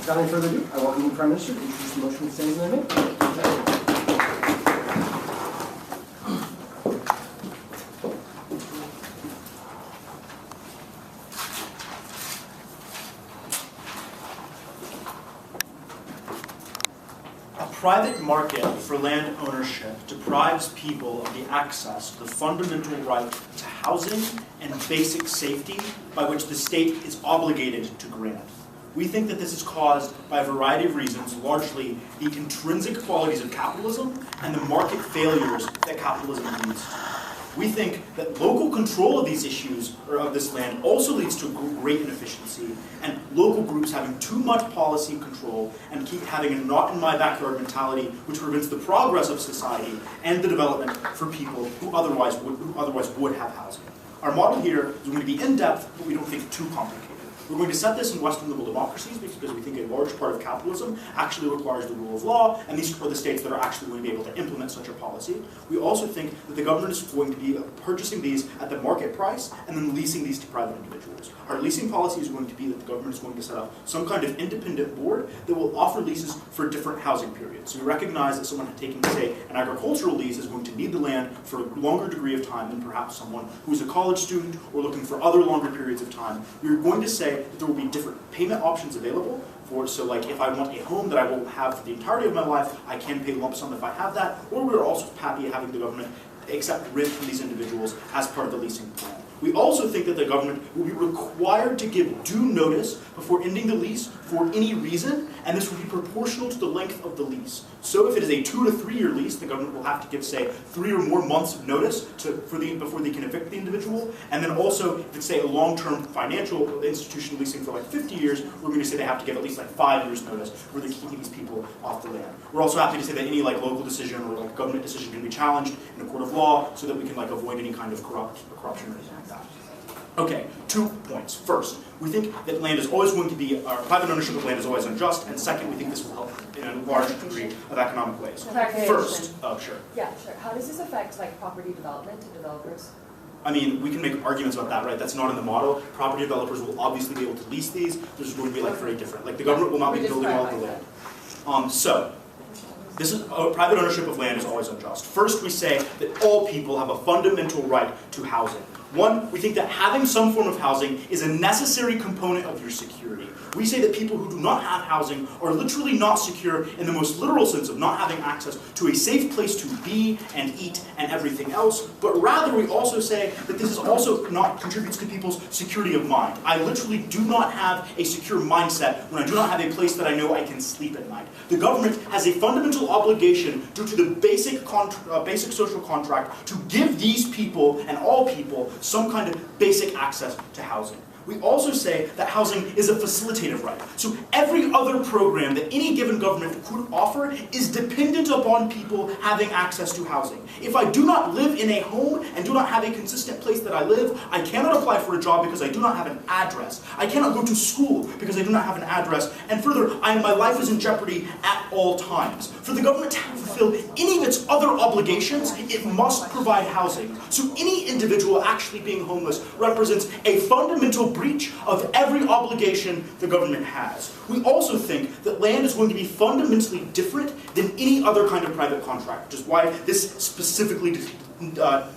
Without any further ado, I welcome the Prime Minister to introduce the motion that stands in their name. Private market for land ownership deprives people of the access to the fundamental right to housing and basic safety by which the state is obligated to grant. We think that this is caused by a variety of reasons, largely the intrinsic qualities of capitalism and the market failures that capitalism leads to. We think that local control of these issues, or of this land, also leads to great inefficiency, and local groups having too much policy control and keep having a not-in-my-backyard mentality, which prevents the progress of society and the development for people who otherwise would have housing. Our model here is going to be in-depth, but we don't think too complicated. We're going to set this in Western liberal democracies because we think a large part of capitalism actually requires the rule of law, and these are the states that are actually going to be able to implement such a policy. We also think that the government is going to be purchasing these at the market price and then leasing these to private individuals. Our leasing policy is going to be that the government is going to set up some kind of independent board that will offer leases for different housing periods. So we recognize that someone taking, say, an agricultural lease is going to need the land for a longer degree of time than perhaps someone who is a college student or looking for other longer periods of time. We're going to say that there will be different payment options available for, so like if I want a home that I will have for the entirety of my life, I can pay lump sum if I have that, or we're also happy having the government accept rent from these individuals as part of the leasing plan. We also think that the government will be required to give due notice before ending the lease for any reason, and this will be proportional to the length of the lease. So if it is a 2 to 3 year lease, the government will have to give, say, 3 or more months of notice before they can evict the individual. And then also, if it's, say, a long-term financial institution leasing for like 50 years, we're going to say they have to give at least like 5 years notice where they're keeping these people off the land. We're also happy to say that any like local decision or like government decision can be challenged in a court of law so that we can like avoid any kind of corruption or anything like that. Okay, 2 points. First, we think that land is always going to be, private ownership of land is always unjust, and second, we think this will help in a large degree of economic ways. First, sure. Yeah, sure. How does this affect like property development to developers? I mean, we can make arguments about that, right? That's not in the model. Property developers will obviously be able to lease these. There's going to be like very different. Like the government will not be building all of the land. This is private ownership of land is always unjust. First, we say that all people have a fundamental right to housing. One, we think that having some form of housing is a necessary component of your security. We say that people who do not have housing are literally not secure in the most literal sense of not having access to a safe place to be and eat and everything else, but rather we also say that this is also not contributes to people's security of mind. I literally do not have a secure mindset when I do not have a place that I know I can sleep at night. The government has a fundamental obligation due to the basic social contract to give these people and all people some kind of basic access to housing. We also say that housing is a facilitative right. So every other program that any given government could offer is dependent upon people having access to housing. If I do not live in a home and do not have a consistent place that I live, I cannot apply for a job because I do not have an address. I cannot go to school because I do not have an address. And further, my life is in jeopardy at all times. For the government to fulfill any of its other obligations, it must provide housing. So any individual actually being homeless represents a fundamental breach of every obligation the government has. We also think that land is going to be fundamentally different than any other kind of private contract, which is why this specifically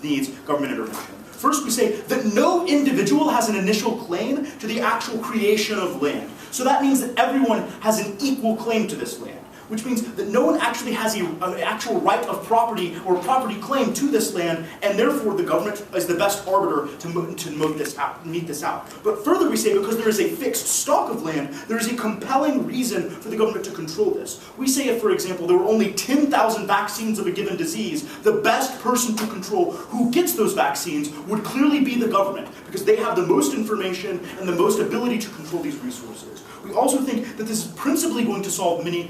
needs government intervention. First, we say that no individual has an initial claim to the actual creation of land. So that means that everyone has an equal claim to this land, which means that no one actually has an actual right of property or property claim to this land, and therefore the government is the best arbiter to meet this out. But further we say because there is a fixed stock of land, there is a compelling reason for the government to control this. We say if, for example, there were only 10,000 vaccines of a given disease, the best person to control who gets those vaccines would clearly be the government, because they have the most information and the most ability to control these resources. We also think that this is principally going to solve many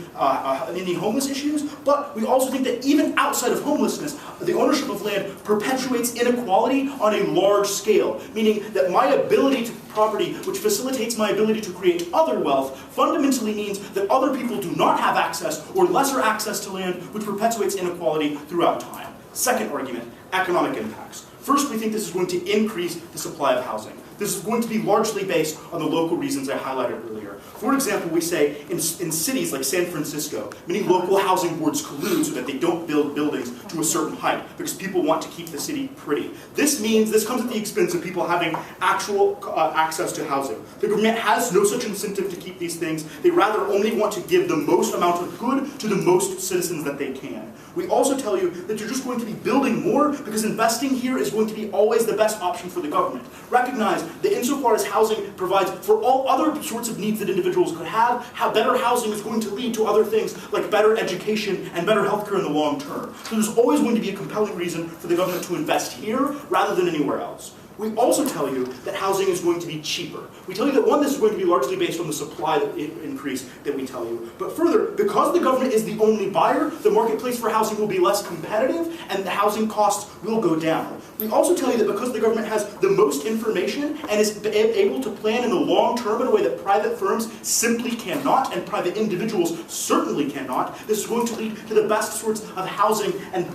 homeless issues, but we also think that even outside of homelessness, the ownership of land perpetuates inequality on a large scale, meaning that my ability to property, which facilitates my ability to create other wealth, fundamentally means that other people do not have access or lesser access to land, which perpetuates inequality throughout time. Second argument, economic impacts. First, we think this is going to increase the supply of housing. This is going to be largely based on the local reasons I highlighted earlier. For example, we say in cities like San Francisco, many local housing boards collude so that they don't build buildings to a certain height because people want to keep the city pretty. This means this comes at the expense of people having actual access to housing. The government has no such incentive to keep these things. They rather only want to give the most amount of good to the most citizens that they can. We also tell you that you're just going to be building more because investing here is going to be always the best option for the government. Recognize that insofar as housing provides for all other sorts of needs that individuals could have, how better housing is going to lead to other things like better education and better healthcare in the long term. So there's always going to be a compelling reason for the government to invest here rather than anywhere else. We also tell you that housing is going to be cheaper. We tell you that, one, this is going to be largely based on the supply increase that we tell you. But further, because the government is the only buyer, the marketplace for housing will be less competitive and the housing costs will go down. We also tell you that because the government has the most information and is able to plan in the long term in a way that private firms simply cannot and private individuals certainly cannot, this is going to lead to the best sorts of housing and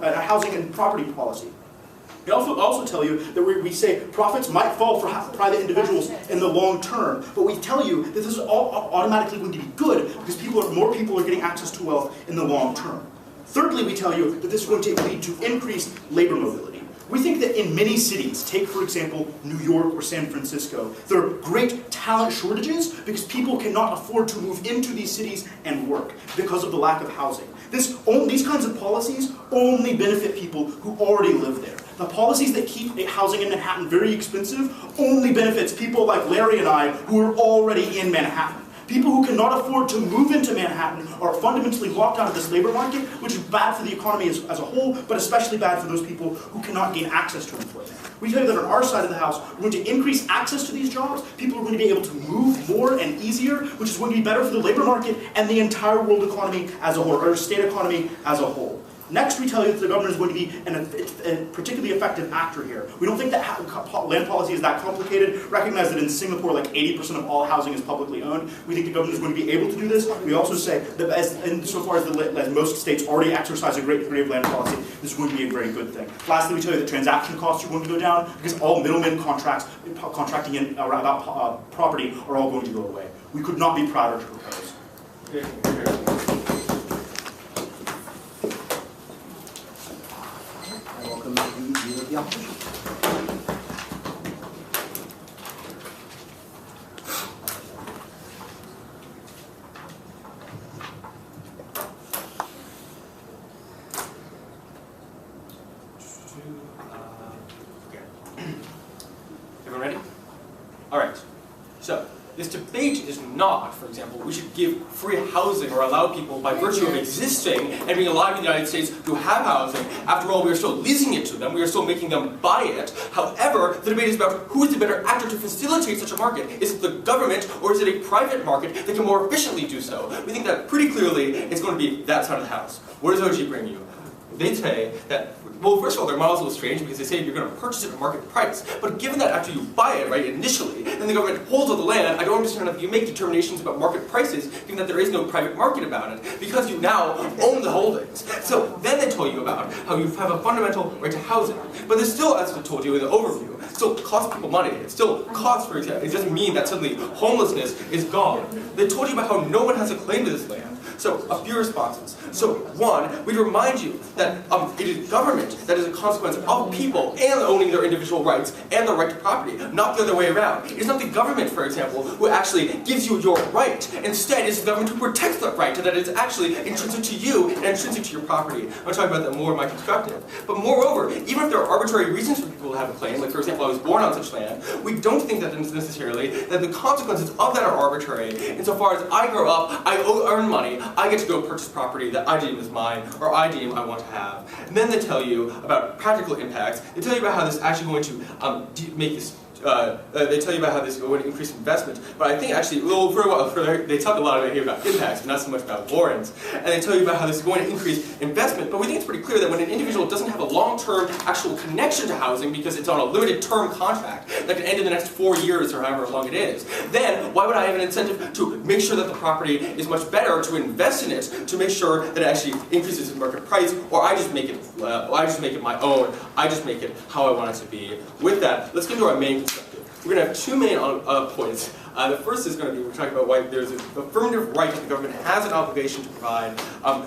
housing and property policy. We also tell you that we say profits might fall for private individuals in the long term, but we tell you that this is all automatically going to be good because more people are getting access to wealth in the long term. Thirdly, we tell you that this is going to lead to increased labor mobility. We think that in many cities, take for example New York or San Francisco, there are great talent shortages because people cannot afford to move into these cities and work because of the lack of housing. These kinds of policies only benefit people who already live there. The policies that keep housing in Manhattan very expensive only benefits people like Larry and I who are already in Manhattan. People who cannot afford to move into Manhattan are fundamentally locked out of this labor market, which is bad for the economy as a whole, but especially bad for those people who cannot gain access to employment. We tell you that on our side of the house, we're going to increase access to these jobs. People are going to be able to move more and easier, which is going to be better for the labor market and the entire world economy as a whole, or state economy as a whole. Next, we tell you that the government is going to be a particularly effective actor here. We don't think that land policy is that complicated. Recognize that in Singapore, like 80% of all housing is publicly owned. We think the government is going to be able to do this. We also say that insofar as most states already exercise a great degree of land policy, this is going to be a very good thing. Lastly, we tell you that transaction costs are going to go down because all middlemen contracting in about property are all going to go away. We could not be prouder to propose. The opposition. Everyone ready? All right. So this debate is not, for example, we should give free housing or allow people by virtue of existing and being alive in the United States to have housing. After all, we are still leasing it to them. We are still making them buy it. However, the debate is about who is the better actor to facilitate such a market. Is it the government or is it a private market that can more efficiently do so? We think that pretty clearly it's going to be that side of the house. What does OG bring you? They say that, well, first of all, their model is a little strange because they say you're going to purchase it at market price. But given that after you buy it, right, initially, then the government holds all the land, I don't understand how you make determinations about market prices given that there is no private market about it because you now own the holdings. So then they tell you about how you have a fundamental right to housing. But there's still, as I told you in the overview, it still costs people money. It still costs, for example, it doesn't mean that suddenly homelessness is gone. They told you about how no one has a claim to this land. So, a few responses. So, one, we remind you that it is government that is a consequence of people and owning their individual rights and the right to property, not the other way around. It is not the government, for example, who actually gives you your right. Instead, it's the government who protects that right, and that is actually intrinsic to you and intrinsic to your property. I'll talk about that more in my constructive. But moreover, even if there are arbitrary reasons for people to have a claim, like for example, I was born on such land, we don't think that it's necessarily that the consequences of that are arbitrary. Insofar as I grow up, I earn money, I get to go purchase property that I deem is mine, or I deem I want to have. And then they tell you about practical impacts. They tell you about how this is actually going to make this they tell you about how this is going to increase investment, but I think actually, they talk a lot here about impacts, but not so much about warrants. And they tell you about how this is going to increase investment, but we think it's pretty clear that when an individual doesn't have a long-term actual connection to housing because it's on a limited term contract that can end in the next 4 years or however long it is, then why would I have an incentive to make sure that the property is much better, to invest in it, to make sure that it actually increases in market price, or I just make it my own, I just make it how I want it to be. With that, let's get into our main perspective. We're going to have two main points. The first is going to be, we're talking about why there's an affirmative right that the government has an obligation to provide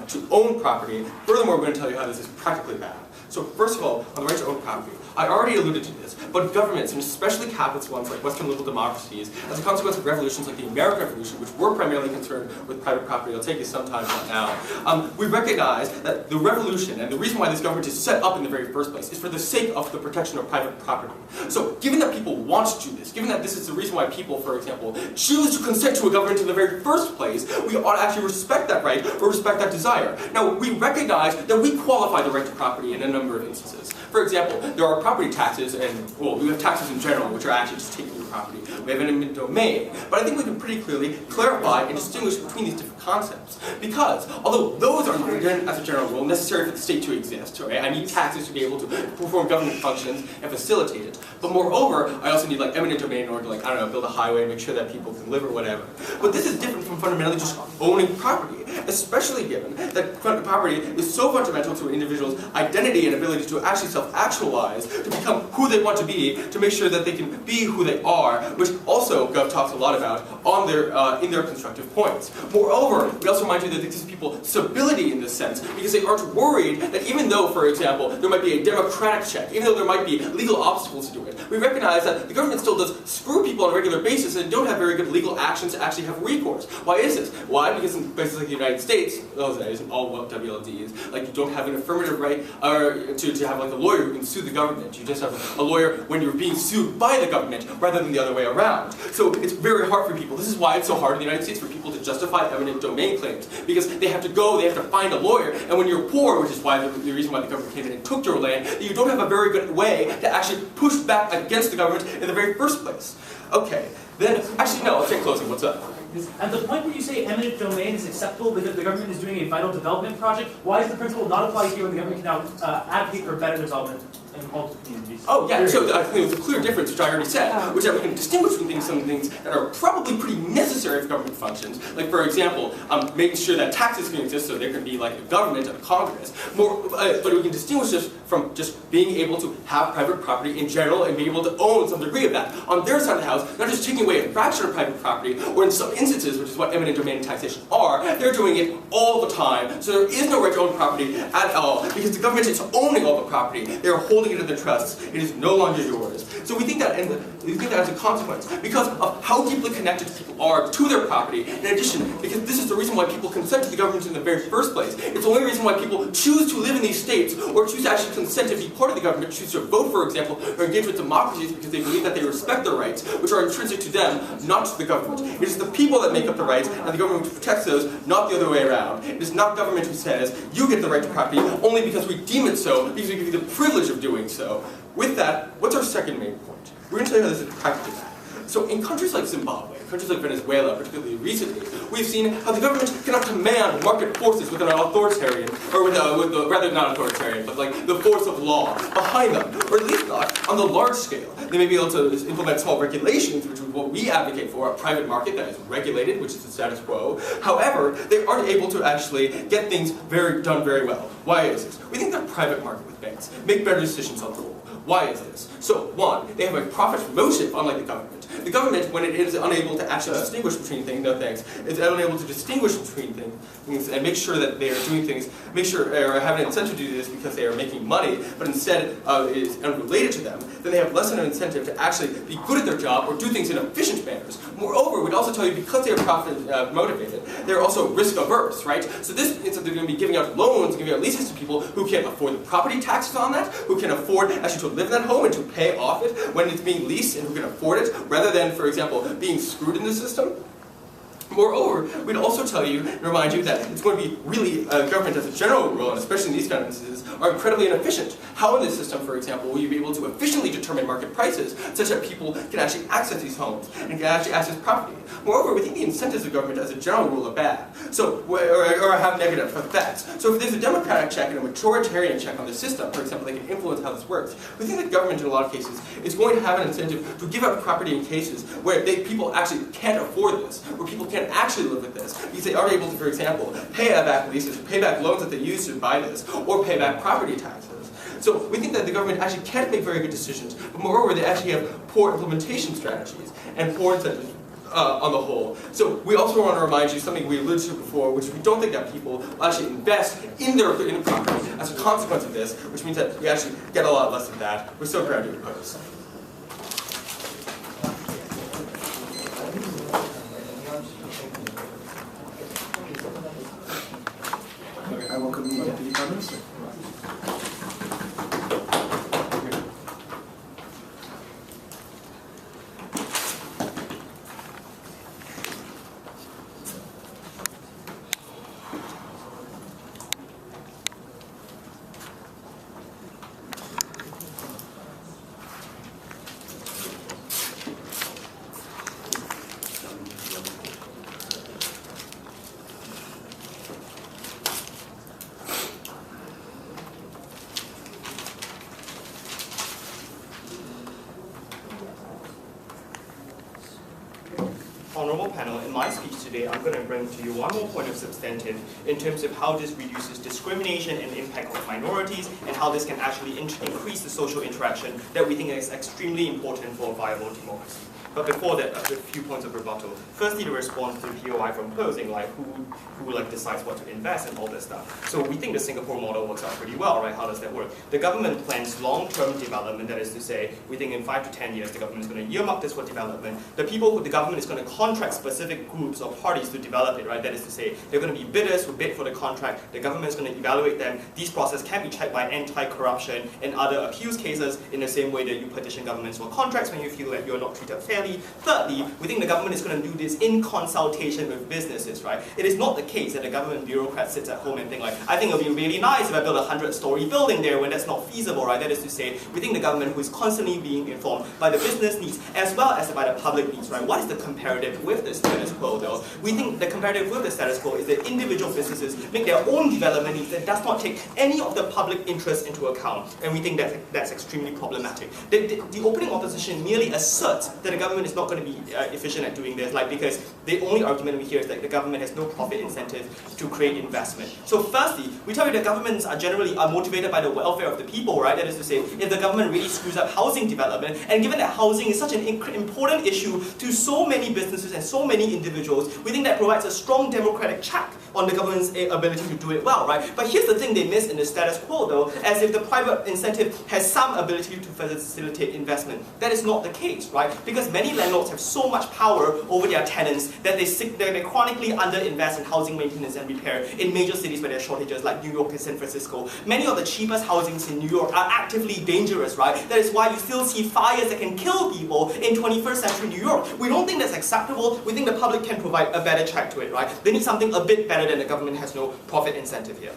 to own property. Furthermore, we're going to tell you how this is practically bad. So first of all, on the right to own property, I already alluded to this, but governments, and especially capitalist ones like Western liberal democracies, as a consequence of revolutions like the American Revolution, which were primarily concerned with private property, it'll take you some time on now, we recognize that the revolution, and the reason why this government is set up in the very first place, is for the sake of the protection of private property. So given that people want to do this, given that this is the reason why people, for example, choose to consent to a government in the very first place, we ought to actually respect that right, or respect that desire. Now, we recognize that we qualify the right to property in a number of instances. For example, there are property taxes, and, well, we have taxes in general, which are actually just taking your property. We have an eminent domain. But I think we can pretty clearly clarify and distinguish between these different concepts. Because, although those are, as a general rule, necessary for the state to exist, right? I need taxes to be able to perform government functions and facilitate it. But moreover, I also need, like, eminent domain in order to, like, I don't know, build a highway and make sure that people can live or whatever. But this is different from fundamentally just owning property, especially given that property is so fundamental to an individual's identity and ability to actually self-actualize, to become who they want to be, to make sure that they can be who they are, which also Gov talks a lot about on their, in their constructive points. Moreover, we also remind you that it gives people stability in this sense, because they aren't worried that even though, for example, there might be a democratic check, even though there might be legal obstacles to do it, we recognize that the government still does screw people on a regular basis and don't have very good legal actions to actually have recourse. Why is this? Why? Because in places like the United States, that isn't all WLDs, like you don't have an affirmative right to have like a lawyer who can sue the government. You just have a lawyer when you're being sued by the government rather than the other way around. So it's very hard for people. This is why it's so hard in the United States for people to justify eminent domain claims, because they have to go, they have to find a lawyer, and when you're poor, which is why the reason why the government came in and took your land, you don't have a very good way to actually push back against the government in the very first place. Okay, then, actually no, I'll take closing, what's up? At the point where you say eminent domain is acceptable because the government is doing a vital development project, why does the principle not apply here when the government can now advocate for better development in multiple communities? Oh yeah, so I think there's a clear difference, which I already said, which is that we can distinguish between some things that are probably pretty necessary for government functions. Like for example, making sure that taxes can exist so there can be like a government and a Congress. But we can distinguish this from just being able to have private property in general and be able to own some degree of that. On their side of the house, not just taking away a fraction of private property, or in some instances, which is what eminent domain and taxation are, they're doing it all the time. So there is no right to own property at all, because the government is owning all the property. They are holding it in their trusts. It is no longer yours. So we think that, as a consequence, because of how deeply connected people are to their property, in addition, because this is the reason why people consent to the government in the very first place. It's the only reason why people choose to live in these states, or choose to actually consent to be part of the government, choose to vote, for example, or engage with democracies because they believe that they respect their rights, which are intrinsic to them, not to the government. It is the people that make up the rights, and the government which protects those, not the other way around. It is not government who says, you get the right to property only because we deem it so, because we give you the privilege of doing so. With that, what's our second main point? We're going to tell you how this is practically bad. So in countries like Zimbabwe, countries like Venezuela, particularly recently, we've seen how the government cannot command market forces with an authoritarian, or rather not authoritarian, but like the force of law behind them, or at least not on the large scale. They may be able to implement small regulations, which is what we advocate for, a private market that is regulated, which is the status quo. However, they aren't able to actually get things done very well. Why is this? We think the private market with banks make better decisions on the whole. Why is this? So, one, they have a profit motive, unlike the government. The government, when it is unable to actually distinguish between things, is unable to distinguish between things and make sure that they are doing things, or have an incentive to do this because they are making money, but instead is unrelated to them, then they have less of an incentive to actually be good at their job or do things in efficient manners. Moreover, we'd also tell you, because they are profit motivated, they're also risk averse, right? So this means that they're going to be giving out loans, giving out leases to people who can afford the property taxes on that, who can afford actually to live in that home and to pay off it when it's being leased, and who can afford it, rather than, for example, being screwed in the system. Moreover, we'd also tell you, and remind you that it's going to be really, government as a general rule, and especially in these kind of instances, are incredibly inefficient. How in this system, for example, will you be able to efficiently determine market prices such that people can actually access these homes and can actually access property? Moreover, we think the incentives of government as a general rule are bad, so, or have negative effects. So if there's a democratic check and a majoritarian check on the system, for example, they can influence how this works, we think that government in a lot of cases is going to have an incentive to give up property in cases where people actually can't afford this, where people can't actually live with this, because they aren't able to, for example, pay back leases, pay back loans that they used to buy this, or pay back property taxes. So we think that the government actually can't make very good decisions, but moreover, they actually have poor implementation strategies and poor incentives on the whole. So we also want to remind you something we alluded to before, which we don't think that people will actually invest in their property as a consequence of this, which means that we actually get a lot less of that. We're so proud to oppose. I welcome the deputy prime minister. Honorable panel, in my speech today, I'm going to bring to you one more point of substantive in terms of how this reduces discrimination and impact of minorities, and how this can actually increase the social interaction that we think is extremely important for a viable democracy. But before that, a few points of rebuttal. Firstly, the response to POI from closing, like who decides what to invest and all this stuff. So we think the Singapore model works out pretty well, right? How does that work? The government plans long-term development, that is to say, we think in 5 to 10 years, the government is going to earmark this for development. The government is going to contract specific groups or parties to develop it, right? That is to say, they're going to be bidders who bid for the contract. The government is going to evaluate them. These processes can be checked by anti-corruption and other accuse cases in the same way that you petition governments for contracts when you feel that you're not treated fairly. Thirdly, we think the government is going to do this in consultation with businesses, right? It is not the case that the government bureaucrat sits at home and think like, I think it would be really nice if I build a 100-story building there when that's not feasible, right? That is to say, we think the government who is constantly being informed by the business needs as well as by the public needs, right? What is the comparative with the status quo, though? We think the comparative with the status quo is that individual businesses make their own development needs that does not take any of the public interest into account, and we think that's extremely problematic. The opening opposition merely asserts that the government is not going to be efficient at doing this, like, because the only argument we hear is that the government has no profit incentive to create investment. So firstly, we tell you that governments are generally motivated by the welfare of the people, right? That is to say, if the government really screws up housing development, and given that housing is such an important issue to so many businesses and so many individuals, we think that provides a strong democratic check on the government's ability to do it well, right? But here's the thing they miss in the status quo, though, as if the private incentive has some ability to facilitate investment. That is not the case, right? Because many landlords have so much power over their tenants that they chronically underinvest in housing maintenance and repair in major cities where there are shortages like New York and San Francisco. Many of the cheapest housings in New York are actively dangerous, right? That is why you still see fires that can kill people in 21st century New York. We don't think that's acceptable. We think the public can provide a better check to it, right? They need something a bit better than the government has no profit incentive here.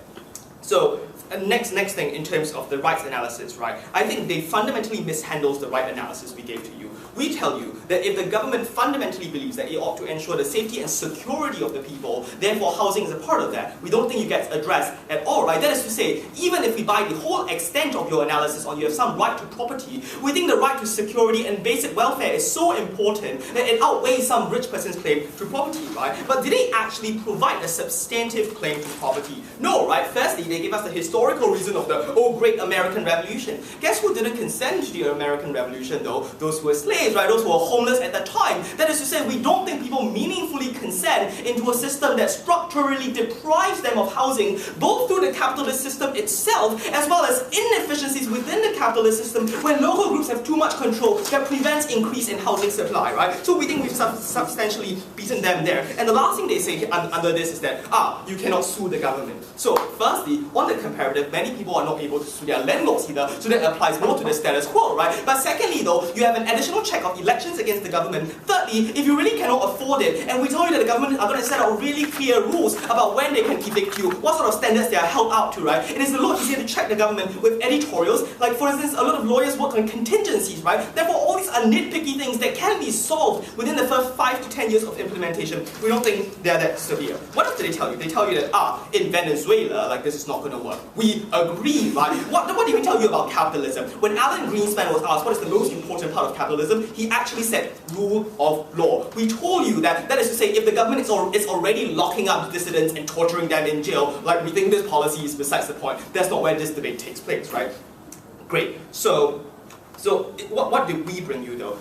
So, next thing in terms of the rights analysis, right? I think they fundamentally mishandles the right analysis we gave to you. We tell you that if the government fundamentally believes that it ought to ensure the safety and security of the people, therefore housing is a part of that, we don't think it gets addressed at all, right? That is to say, even if we buy the whole extent of your analysis on you have some right to property, we think the right to security and basic welfare is so important that it outweighs some rich person's claim to property, right? But did they actually provide a substantive claim to property? No, right? Firstly, they gave us the historical reason of the, oh, great American Revolution. Guess who didn't consent to the American Revolution, though? Those who were slaves, right? Those who were homeless at the time. That is to say, we don't think people meaningfully consent into a system that structurally deprives them of housing, both through the capitalist system itself, as well as inefficiencies within the capitalist system, where local groups have too much control that prevents increase in housing supply, right? So we think we've substantially beaten them there. And the last thing they say under this is that, you cannot sue the government. So firstly, on the comparative, many people are not able to sue their landlords either, so that applies more to the status quo, right? But secondly, though, you have an additional check of elections against the government. Thirdly, if you really cannot afford it, and we tell you that the government are going to set out really clear rules about when they can evict you, what sort of standards they are held out to, right? It is a lot easier to check the government with editorials. Like, for instance, a lot of lawyers work on contingencies, right? Therefore, all these are nitpicky things that can be solved within the first 5 to 10 years of implementation. We don't think they're that severe. What else do they tell you? They tell you that, in Venezuela, like, this is not going to work. We agree, right? What did we tell you about capitalism? When Alan Greenspan was asked what is the most important part of capitalism, he actually said rule of law. We told you that is to say, if the government is already locking up dissidents and torturing them in jail, like, we think this policy is besides the point. That's not where this debate takes place, right? Great. So what did we bring you though?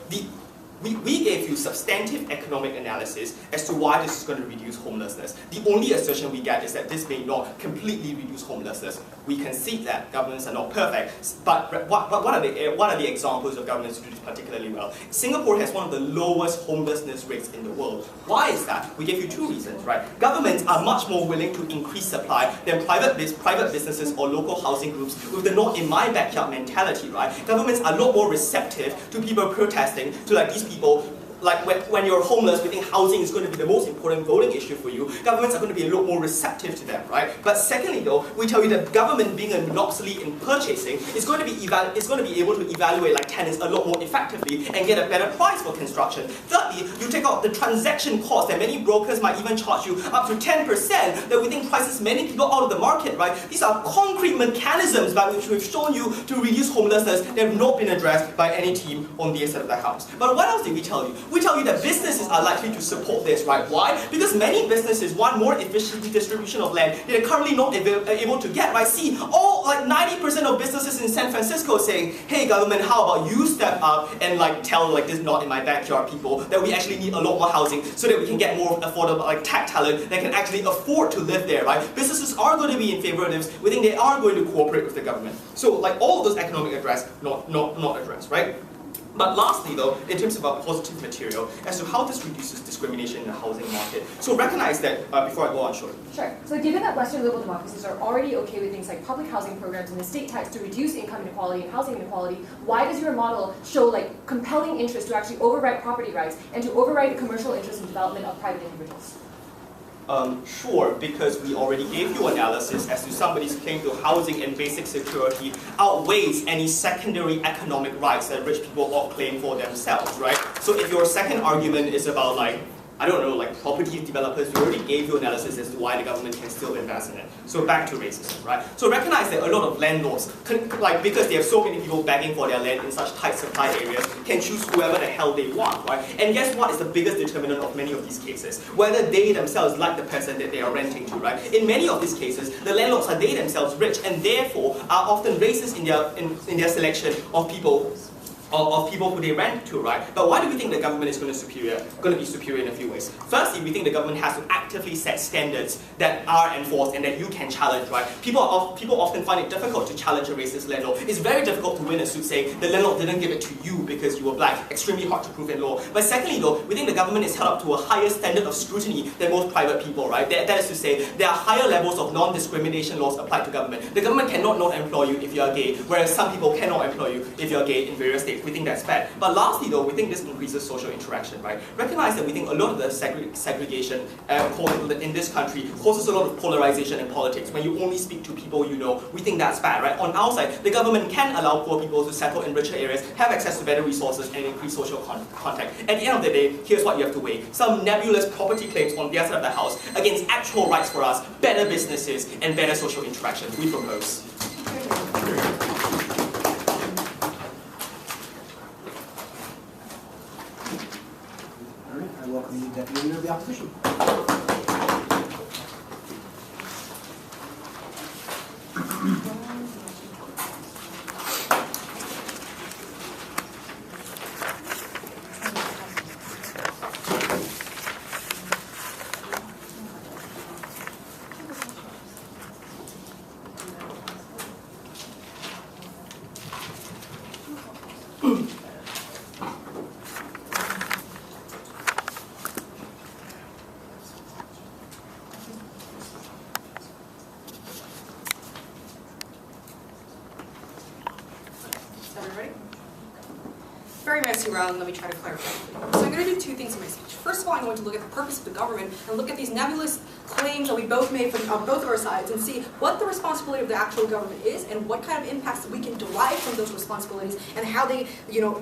We gave you substantive economic analysis as to why this is going to reduce homelessness. The only assertion we get is that this may not completely reduce homelessness. We concede that governments are not perfect, but what are the examples of governments who do this particularly well? Singapore has one of the lowest homelessness rates in the world. Why is that? We gave you 2 reasons, right? Governments are much more willing to increase supply than private businesses or local housing groups with the not in my backyard mentality, right? Governments are a lot more receptive to people protesting, to like these people. Like when you're homeless, we think housing is going to be the most important voting issue for you. Governments are going to be a lot more receptive to them, right? But secondly, though, we tell you that government being a monopoly in purchasing is going to be able to evaluate like tenants a lot more effectively and get a better price for construction. Thirdly, you take out the transaction cost, and many brokers might even charge you up to 10% that we think prices many people out of the market, right? These are concrete mechanisms by which we've shown you to reduce homelessness that have not been addressed by any team on the side of the house. But what else did we tell you? We tell you that businesses are likely to support this, right? Why? Because many businesses want more efficient distribution of land that are currently not able to get, right? See, all like 90% of businesses in San Francisco saying, hey government, how about you step up and like tell like this not in my backyard people that we actually need a lot more housing so that we can get more affordable like tech talent that can actually afford to live there, right? Businesses are going to be in favor of this. We think they are going to cooperate with the government. So like all of those economic addressed, not addressed, right? But lastly though, in terms of our positive material, as to how this reduces discrimination in the housing market. So recognize that, before I go on, sure. Sure. So given that Western liberal democracies are already okay with things like public housing programs and estate tax to reduce income inequality and housing inequality, why does your model show like compelling interest to actually override property rights and to override the commercial interest in development of private individuals? Sure, because we already gave you analysis as to somebody's claim to housing and basic security outweighs any secondary economic rights that rich people all claim for themselves, right? So if your second argument is about like, I don't know, like property developers, we already gave you analysis as to why the government can still invest in it. So back to racism, right? So recognize that a lot of landlords, like because they have so many people begging for their land in such tight supply areas, can choose whoever the hell they want, right? And guess what is the biggest determinant of many of these cases? Whether they themselves like the person that they are renting to, right? In many of these cases, the landlords are they themselves rich and therefore are often racist in their selection of people who they rent to, right? But why do we think the government is going to be superior in a few ways? Firstly, we think the government has to actively set standards that are enforced and that you can challenge, right? People often find it difficult to challenge a racist landlord. It's very difficult to win a suit saying the landlord didn't give it to you because you were black. Extremely hard to prove in law. But secondly, though, we think the government is held up to a higher standard of scrutiny than most private people, right? That is to say, there are higher levels of non-discrimination laws applied to government. The government cannot not employ you if you are gay, whereas some people cannot employ you if you are gay in various states. We think that's bad. But lastly though, we think this increases social interaction, right? Recognize that we think a lot of the segregation in this country causes a lot of polarization in politics. When you only speak to people you know, we think that's bad, right? On our side, the government can allow poor people to settle in richer areas, have access to better resources, and increase social contact. At the end of the day, here's what you have to weigh. Some nebulous property claims on their side of the house against actual rights for us, better businesses, and better social interaction. We propose. I welcome the Deputy Leader of the Opposition. messy around, let me try to clarify. So I'm going to do two things in my speech. First of all, I'm going to look at the purpose of the government and look at these nebulous claims that we both made from both of our sides and see what the responsibility of the actual government is and what kind of impacts that we can derive from those responsibilities and how they,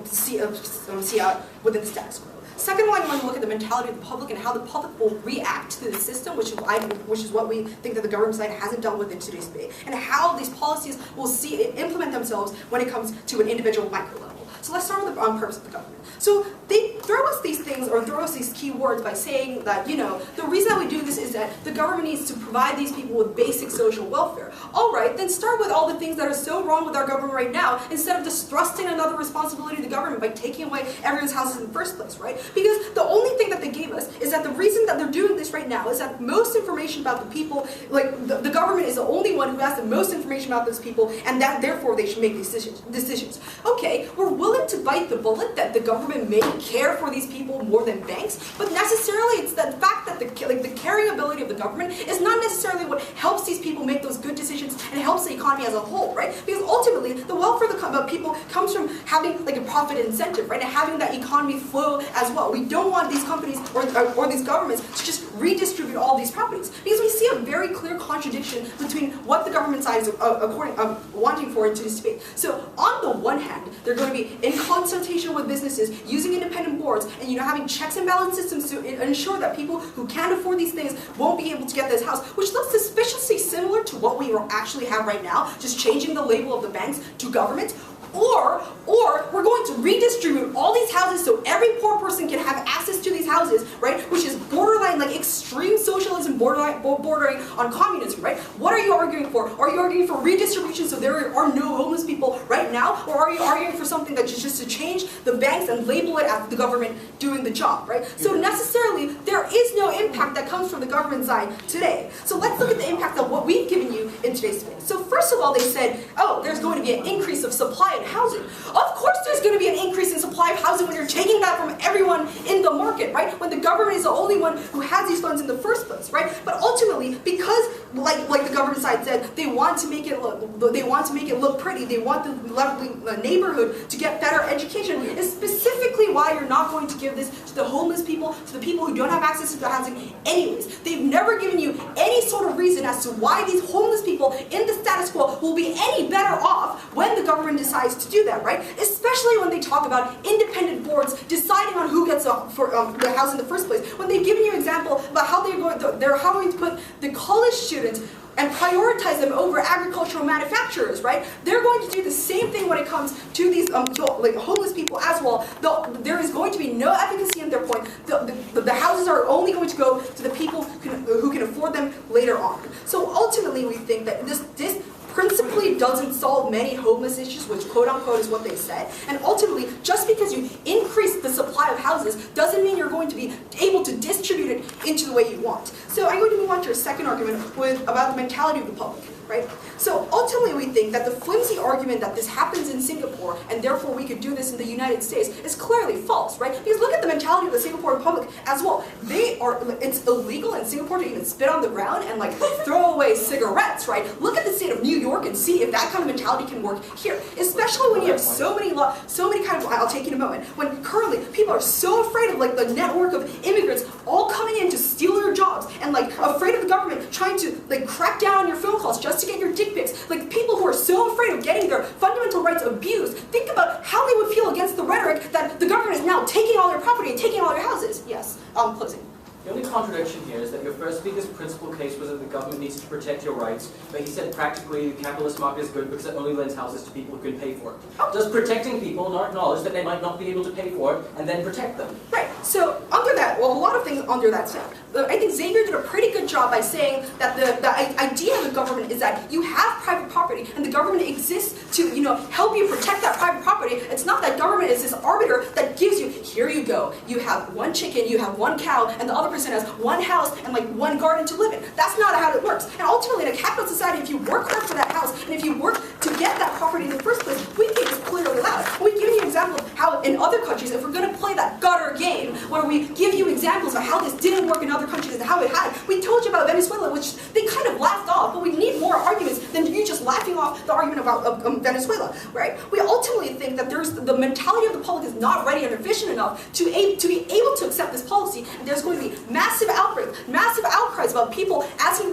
see out within the status quo. Second one, I want to look at the mentality of the public and how the public will react to the system, which is what we think that the government side hasn't done with in today's debate, and how these policies will implement themselves when it comes to an individual micro level. So let's start with the purpose of the government. So they throw us these things, or throw us these key words by saying that, the reason that we do this is that the government needs to provide these people with basic social welfare. All right, then start with all the things that are so wrong with our government right now, instead of just thrusting another responsibility to the government by taking away everyone's houses in the first place, right? Because the only thing that they gave us is that the reason that they're doing this right now is that most information about the people, the government is the only one who has the most information about those people, and that therefore they should make these decisions. Okay, we're willing to bite the bullet that the government may care for these people more than banks, but necessarily it's the fact that the caring ability of the government is not necessarily what helps these people make those good decisions and helps the economy as a whole, right? Because ultimately, the welfare of the people comes from having a profit incentive, right, and having that economy flow as well. We don't want these companies or these governments to just redistribute all these properties, because we see a very clear contradiction between what the government side is wanting for in today's debate. So on the one hand, they're going to be in consultation with businesses, using independent boards, and having checks and balance systems to ensure that people who can't afford these things won't be able to get this house, which looks suspiciously similar to what we actually have right now, just changing the label of the banks to government. Or we're going to redistribute all these houses so every poor person can have access to these houses, right? Which is borderline, extreme socialism, bordering on communism, right? What are you arguing for? Are you arguing for redistribution so there are no homeless people right now? Or are you arguing for something that is just to change the banks and label it as the government doing the job, right? So necessarily, there is no impact that comes from the government side today. So let's look at the impact of what we've given you in today's debate. So first of all, they said, oh, there's going to be an increase of supply in housing. Of course there's going to be an increase in supply of housing when you're taking that from everyone in the market, right? When the government is the only one who has these funds in the first place, right? But ultimately, because like the government side said, they want to make it look pretty. They want the neighborhood to get better education. Is specifically why you're not going to give this to the homeless people, to the people who don't have access to the housing anyways. They've never given you any sort of reason as to why these homeless people in the status quo will be any better off when the government decides to do that, right? Especially when they talk about independent boards deciding on who gets the house in the first place. When they've given you an example about how they're going to put the college students and prioritize them over agricultural manufacturers, right? They're going to do the same thing when it comes to these homeless people as well. There is going to be no efficacy in their point. The houses are only going to go to the people who can afford them later on. So ultimately, we think that this principally doesn't solve many homeless issues, which quote-unquote is what they said. And ultimately, just because you increase the supply of houses doesn't mean you're going to be able to distribute it into the way you want. So I'm going to move on to a second argument about the mentality of the public, right? So ultimately, we think that the flimsy argument that this happens in Singapore, and therefore we could do this in the United States, is clearly false, right? Because look at the mentality of the Singaporean public as well. It's illegal in Singapore to even spit on the ground and throw away cigarettes, right? Look at the state of New York and see if that kind of mentality can work here. Especially when you have so many kind of, I'll take you in a moment, when currently people are so afraid of the network of immigrants all coming in to steal your jobs, and afraid of the government trying to crack down on your phone calls just to get your dick pics. People who are so afraid of getting their fundamental rights abused, think about how they would feel against the rhetoric that the government is now taking all their property and taking all their houses. Yes, closing. The only contradiction here is that your first speaker's principal case was that the government needs to protect your rights, but he said practically the capitalist market is good because it only lends houses to people who can pay for it. Does protecting people not acknowledge that they might not be able to pay for it and then protect them? Right. So under that, well, a lot of things under that stuff. I think Xavier did a pretty good job by saying that the idea of the government is that you have private property and the government exists to help you protect that private property. It's not that government is this arbiter that gives you, here you go, you have one chicken, you have one cow, and the other person has one house and one garden to live in. That's not how it works. And ultimately, in a capitalist society, if you work hard for that house and if you work to get that property in the first place, we think it's clearly allowed. We've given you an example of how in other countries, if we're going to play that gutter game where we give you examples of how this didn't work in other countries and how it had, we told you about Venezuela, which they kind of laughed off, but we need more arguments than you just laughing off the argument about Venezuela, right? We ultimately think that the mentality of the public is not ready and efficient enough to be able to accept this policy, and there's going to be massive outbreaks, massive outcries about people talking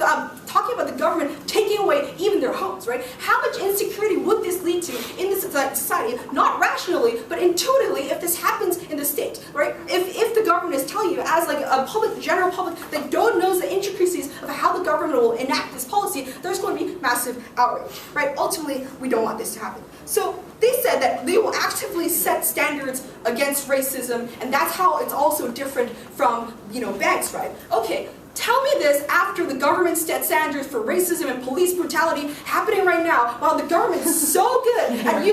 about the government taking away even their homes, right? How much insecurity would this lead to in this society? Not rationally, but intuitively, if this happens in the state, right? If the government is telling you, as like a general public that don't know the intricacies of how the government will enact this policy, there's going to be massive outrage, right? Ultimately, we don't want this to happen. So they said that they will actively set standards against racism, and that's how it's also different from, banks, right? Okay. Tell me this after the government set standards for racism and police brutality happening right now, while the government is so good at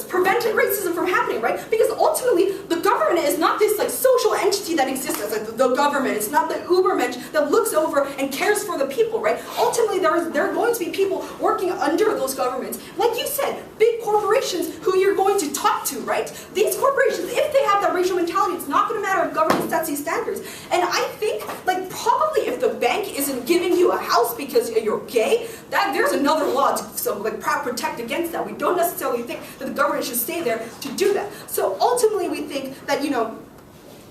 preventing racism from happening, right? Because ultimately, the government is not this social entity that exists as the government. It's not the Ubermensch that looks over and cares for the people, right? Ultimately, there are going to be people working under those governments. Like you said, big corporations who you're going to talk to, right? These corporations, if they have that racial mentality, it's not going to matter if government sets these standards. And I think, probably if the bank isn't giving you a house because you're gay, there's another law to protect against that. We don't necessarily think that the government should stay there to do that. So ultimately we think that,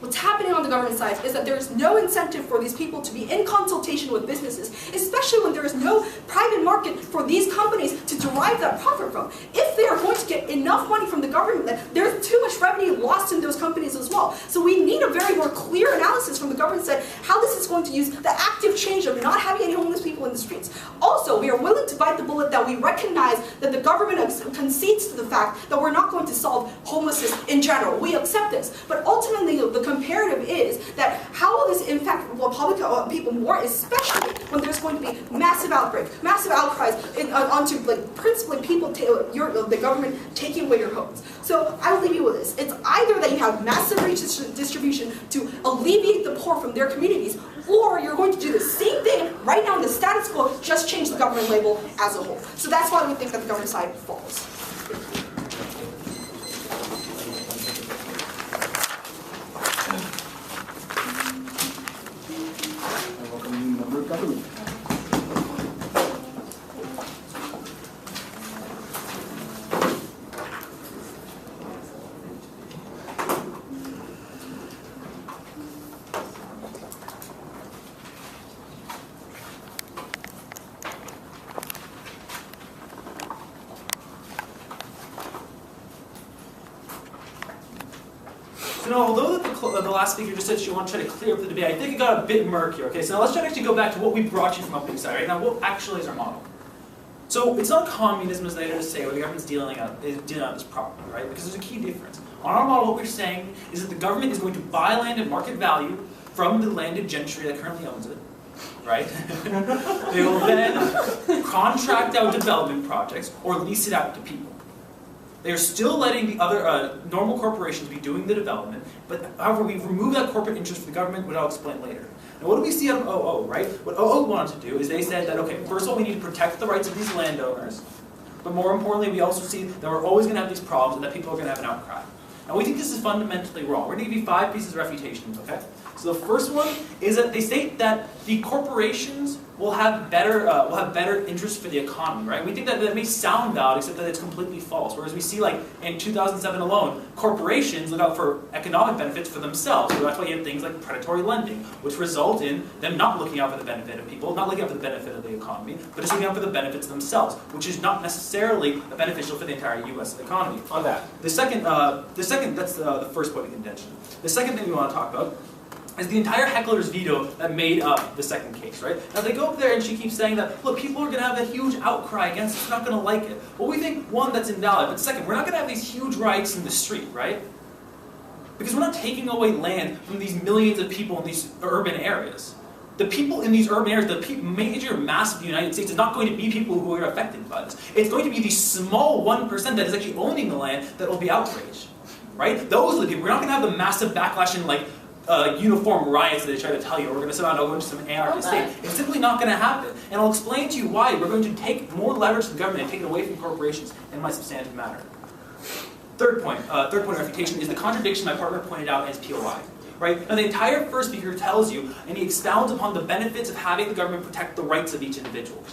what's happening on the government side is that there is no incentive for these people to be in consultation with businesses, especially when there is no private market for these companies to derive that profit from. If they are going to get enough money from the government, then there's too much revenue lost in those companies as well. So we need a very more clear analysis from the government side how this is going to use the active change of not having any homeless people in the streets. Also, we are willing to bite the bullet that we recognize that the government concedes to the fact that we're not going to solve homelessness in general. We accept this. But ultimately, the comparative is that how will this impact public people more, especially when there's going to be massive outbreaks, massive outcries onto principally people, the government taking away your homes. So I will leave you with this. It's either that you have massive redistribution to alleviate the poor from their communities, or you're going to do the same thing right now in the status quo, just change the government label as a whole. So that's why we think that the government side falls. Member of government. So now, although the last speaker just said she wanted to try to clear up the debate, I think it got a bit murkier. Okay, so now let's try to actually go back to what we brought you from opening side. Right now, what actually is our model? So it's not communism, as they just say, where the government's dealing out this property, right? Because there's a key difference. On our model, what we're saying is that the government is going to buy land at market value from the landed gentry that currently owns it, right? They will then contract out development projects or lease it out to people. They are still letting the other normal corporations be doing the development, but however, we remove that corporate interest for the government, which I'll explain later. Now, what do we see out of OO, right? What OO wanted to do is they said that, okay, first of all, we need to protect the rights of these landowners, but more importantly, we also see that we're always going to have these problems and that people are going to have an outcry. Now, we think this is fundamentally wrong. We're going to give you 5 pieces of refutation, okay? So the first one is that they state that the corporations will have better interest for the economy, right? We think that may sound valid, except that it's completely false. Whereas we see, like, in 2007 alone, corporations look out for economic benefits for themselves. So that's why you have things like predatory lending, which result in them not looking out for the benefit of people, not looking out for the benefit of the economy, but just looking out for the benefits themselves, which is not necessarily beneficial for the entire U.S. economy. On that, that's the first point of contention. The second thing we want to talk about is the entire heckler's veto that made up the second case, right? Now they go up there and she keeps saying that, look, people are going to have a huge outcry against it, they're not going to like it. Well, we think, one, that's invalid, but second, we're not going to have these huge riots in the street, right? Because we're not taking away land from these millions of people in these urban areas. The people in these urban areas, the major mass of the United States is not going to be people who are affected by this. It's going to be the small 1% that is actually owning the land that will be outraged, right? Those are the people. We're not going to have the massive backlash in, like, uniform riots that they try to tell you, or we're going to somehow go into some anarchist state. It's simply not going to happen. And I'll explain to you why we're going to take more leverage to the government and take it away from corporations in my substantive matter. Third point of refutation is the contradiction my partner pointed out as POI. Right? Now the entire first speaker tells you, and he expounds upon the benefits of having the government protect the rights of each individual.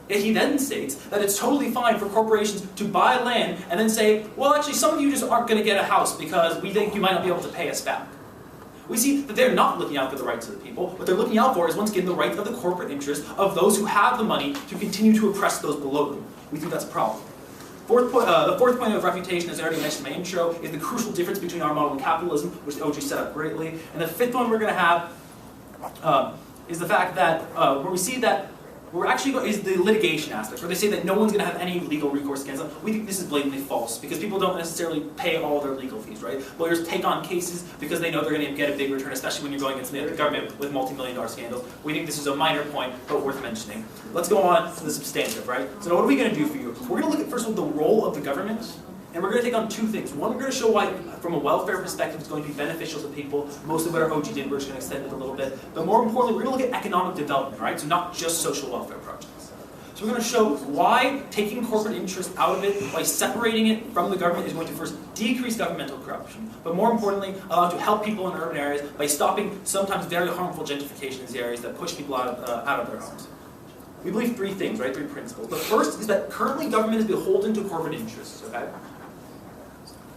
Yet he then states that it's totally fine for corporations to buy land and then say, well, actually, some of you just aren't going to get a house because we think you might not be able to pay us back. We see that they're not looking out for the rights of the people. What they're looking out for is, once again, the rights of the corporate interest of those who have the money to continue to oppress those below them. We think that's a problem. The fourth point of refutation, as I already mentioned in my intro, is the crucial difference between our model and capitalism, which the OG set up greatly. And the fifth one we're going to have is the fact that where we see that is the litigation aspect, where they say that no one's going to have any legal recourse against them. We think this is blatantly false, because people don't necessarily pay all their legal fees, right? Lawyers take on cases because they know they're going to get a big return, especially when you're going against the government with multi-million-dollar scandals. We think this is a minor point, but worth mentioning. Let's go on to the substantive, right? So what are we going to do for you? We're going to look at, first of all, the role of the government. And we're going to take on two things. One, we're going to show why, from a welfare perspective, it's going to be beneficial to people. Most of what our OG did, we're just going to extend it a little bit. But more importantly, we're going to look at economic development, right? So not just social welfare projects. So we're going to show why taking corporate interest out of it, by separating it from the government, is going to first decrease governmental corruption, but more importantly, allow it to help people in urban areas by stopping sometimes very harmful gentrification in these areas that push people out of their homes. We believe three things, right? Three principles. The first is that currently government is beholden to corporate interests, okay?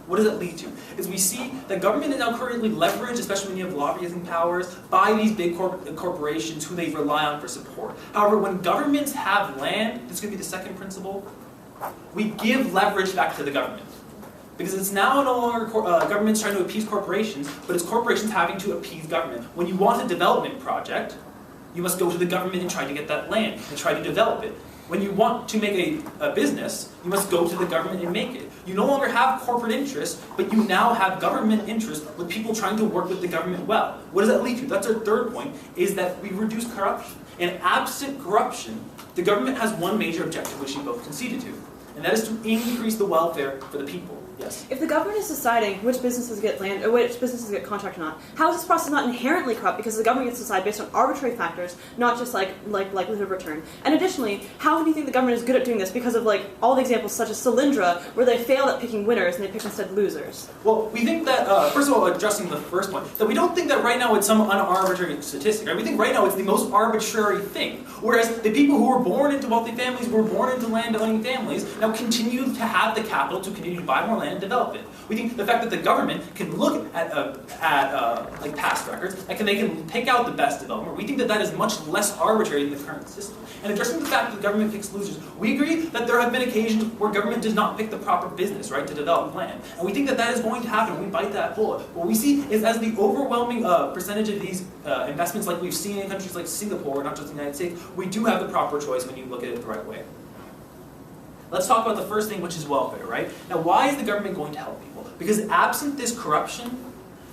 What does that lead to? Is we see that government is now currently leveraged, especially when you have lobbying powers, by these big corporations who they rely on for support. However, when governments have land, this is going to be the second principle, we give leverage back to the government. Because it's now no longer governments trying to appease corporations, but it's corporations having to appease government. When you want a development project, you must go to the government and try to get that land, and try to develop it. When you want to make a business, you must go to the government and make it. You no longer have corporate interests, but you now have government interest with people trying to work with the government well. What does that lead to? That's our third point, is that we reduce corruption. And absent corruption, the government has one major objective, which you both conceded to, and that is to increase the welfare for the people. Yes? If the government is deciding which businesses get land or which businesses get contract or not, how is this process not inherently corrupt because the government gets to decide based on arbitrary factors, not just like likelihood of return? And additionally, how do you think the government is good at doing this because of all the examples such as Solyndra, where they failed at picking winners and they picked instead losers? Well, we think that, first of all, addressing the first point, that we don't think that right now it's some unarbitrary statistic, right? We think right now it's the most arbitrary thing. Whereas the people who were born into wealthy families, who were born into land-owning families, now continue to have the capital to continue to buy more land and develop it. We think the fact that the government can look at past records, and they can pick out the best development, we think that that is much less arbitrary than the current system. And addressing the fact that the government picks losers, we agree that there have been occasions where government does not pick the proper business, right, to develop land. And we think that that is going to happen. We bite that bullet. What we see is, as the overwhelming percentage of these investments, like we've seen in countries like Singapore, not just the United States, we do have the proper choice when you look at it the right way. Let's talk about the first thing, which is welfare, right? Now, why is the government going to help people? Because absent this corruption,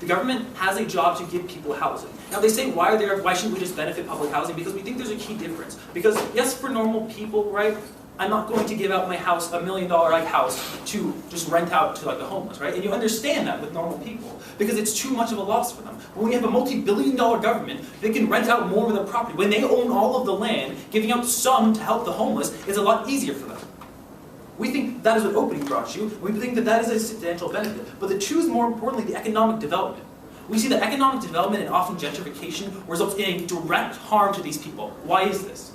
the government has a job to give people housing. Now, they say, why shouldn't we just benefit public housing? Because we think there's a key difference. Because, yes, for normal people, right, I'm not going to give out my house, $1 million house, to just rent out to the homeless, right? And you understand that with normal people, because it's too much of a loss for them. But when you have a multi-billion-dollar government, they can rent out more of their property. When they own all of the land, giving out some to help the homeless is a lot easier for them. We think that is what opening brought you. We think that that is a substantial benefit. But the two is, more importantly, the economic development. We see that economic development and often gentrification results in a direct harm to these people. Why is this?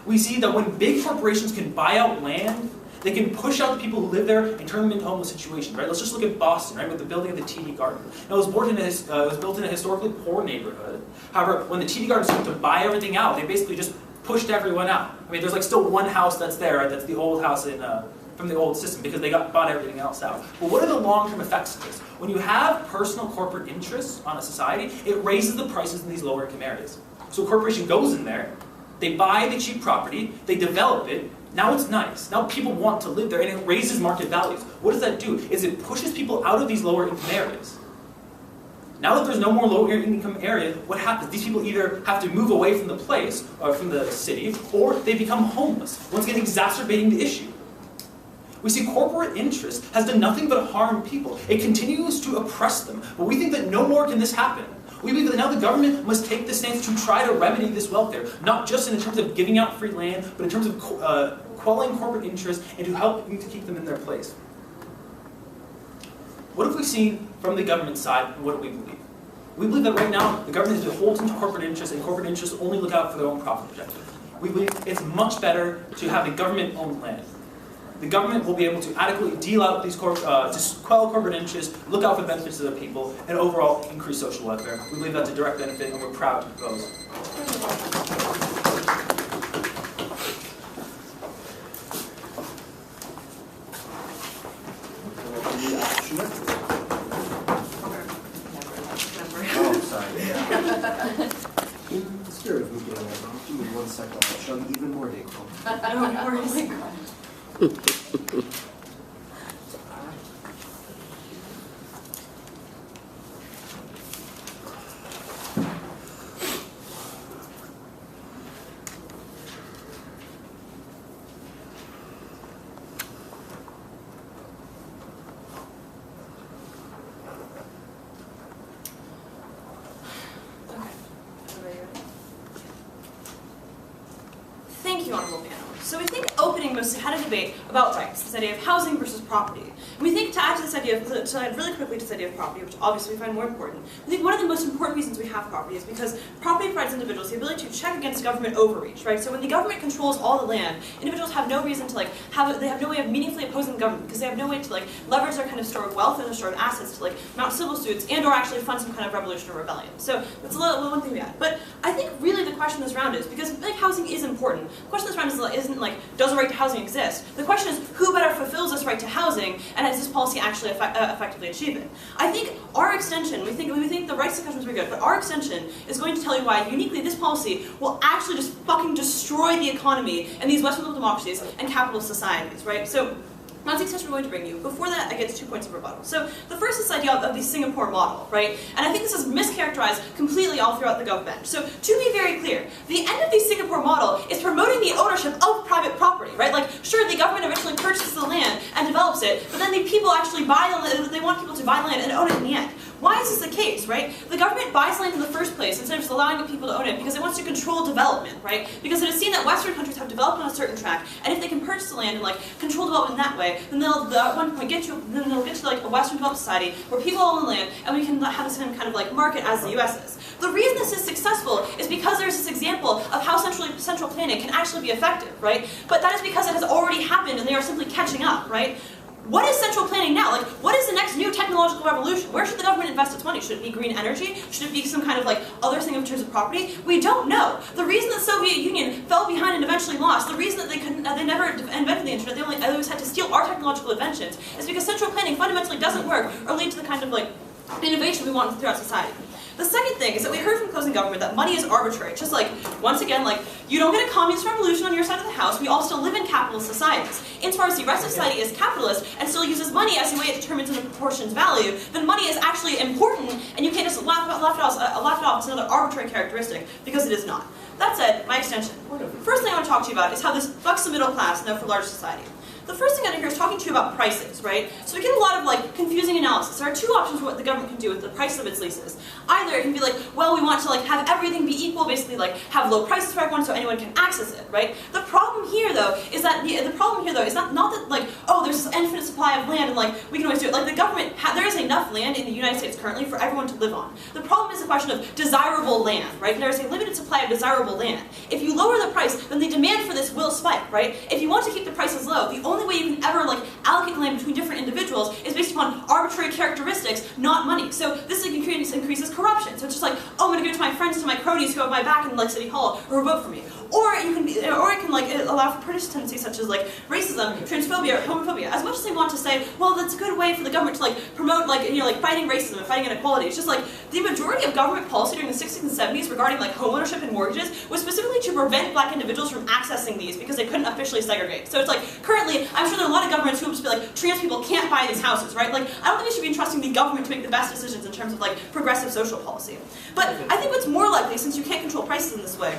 We see that when big corporations can buy out land, they can push out the people who live there and turn them into homeless situations, right? Let's just look at Boston, right, with the building of the TD Garden. Now, it was built in a historically poor neighborhood. However, when the TD Garden started to buy everything out, they basically just pushed everyone out. I mean, there's still one house that's there, right? That's the old house from the old system, because they bought everything else out. But what are the long-term effects of this? When you have personal corporate interests on a society, it raises the prices in these lower-income areas. So a corporation goes in there, they buy the cheap property, they develop it, now it's nice. Now people want to live there, and it raises market values. What does that do? Is it pushes people out of these lower-income areas. Now that there's no more low-income area, what happens? These people either have to move away from the place, or from the city, or they become homeless, once again exacerbating the issue. We see corporate interest has done nothing but harm people. It continues to oppress them. But we think that no more can this happen. We believe that now the government must take the stance to try to remedy this welfare, not just in terms of giving out free land, but in terms of quelling corporate interest and to help to keep them in their place. What have we seen from the government side, and what do we believe? We believe that right now, the government is beholden to corporate interests, and corporate interests only look out for their own profit objective. we believe it's much better to have the government own land. The government will be able to adequately deal out these to quell corporate interests, look out for the benefits of the people, and overall increase social welfare. We believe that's a direct benefit, and we're proud to propose. Oh, sorry. In the spirit of moving along, give me 1 second. I'll show you even more data. Thank you, Honorable Panel. So we think opening mostly had a debate about rights, this idea of housing versus property. And we think to add to this idea, to add really quickly to this idea of property, which obviously we find more important, we think one of the most important reasons we have property is because property provides individuals the ability to check against government overreach, right? So when the government controls all the land, individuals have no reason to they have no way of meaningfully opposing the government because they have no way to leverage their kind of stored wealth and their stored assets to mount civil suits and or actually fund some kind of revolution or rebellion. So that's a little one thing we add. But I think really the question this round is, because housing is important, the question this round isn't does a right to housing exist? The question is, who better fulfills this right to housing, and does this policy actually effectively achieve it? I think our extension, we think the rights discussion is very good, but our extension is going to tell you why uniquely this policy will actually just fucking destroy the economy in these Western liberal democracies and capitalist societies, right? So that's the extension we're going to bring you. Before that, I get to 2 points of rebuttal. So the first is this idea of the Singapore model, right? And I think this is mischaracterized completely all throughout the government. So to be very clear, the end of the Singapore model is promoting the ownership of private property, right? Sure, the government eventually purchases the land and develops it, but then the people actually buy the land, they want people to buy the land and own it in the end. Why is this the case, right? The government buys land in the first place instead of just allowing the people to own it because it wants to control development, right? Because it has seen that Western countries have developed on a certain track, and if they can purchase the land and control development that way, then they'll at one point they'll get to a Western developed society where people own the land and we can have the same kind of market as the US is. The reason this is successful is because there's this example of how central planning can actually be effective, right? But that is because it has already happened and they are simply catching up, right? What is central planning now? What is the next new technological revolution? Where should the government invest its money? Should it be green energy? Should it be some kind of other thing in terms of property? We don't know. The reason the Soviet Union fell behind and eventually lost, the reason that they never invented the internet, they always had to steal our technological inventions, is because central planning fundamentally doesn't work or lead to the kind of innovation we want throughout society. The second thing is that we heard from closing government that money is arbitrary. Just once again, you don't get a communist revolution on your side of the house, we all still live in capitalist societies. Insofar as the rest of society is capitalist and still uses money as the way it determines and proportions value, then money is actually important and you can't just laugh it off as another arbitrary characteristic, because it is not. That said, my extension. First thing I want to talk to you about is how this fucks the middle class now for large society. The first thing I do here is talking to you about prices, right? So we get a lot of confusing analysis. There are two options for what the government can do with the price of its leases. Either it can be well, we want to have everything be equal, basically have low prices for everyone so anyone can access it, right? The problem here though is that not that oh, there's this infinite supply of land and we can always do it. The government there is enough land in the United States currently for everyone to live on. The problem is the question of desirable land, right? There is a limited supply of desirable land. If you lower the price, then the demand for this will spike, right? If you want to keep the prices low, the only way you can ever allocate land between different individuals is based upon arbitrary characteristics, not money. So this increases corruption. So it's just oh, I'm going to give it to my friends, to my cronies who have my back in City Hall, or vote for me. Or it can allow for pernicious tendencies such as racism, transphobia, or homophobia. As much as they want to say, well, that's a good way for the government to promote fighting racism and fighting inequality. It's just the majority of government policy during the 60s and 70s regarding homeownership and mortgages was specifically to prevent black individuals from accessing these because they couldn't officially segregate. So it's currently, I'm sure there are a lot of governments who will just be trans people can't buy these houses, right? I don't think we should be entrusting the government to make the best decisions in terms of progressive social policy. But I think what's more likely, since you can't control prices in this way,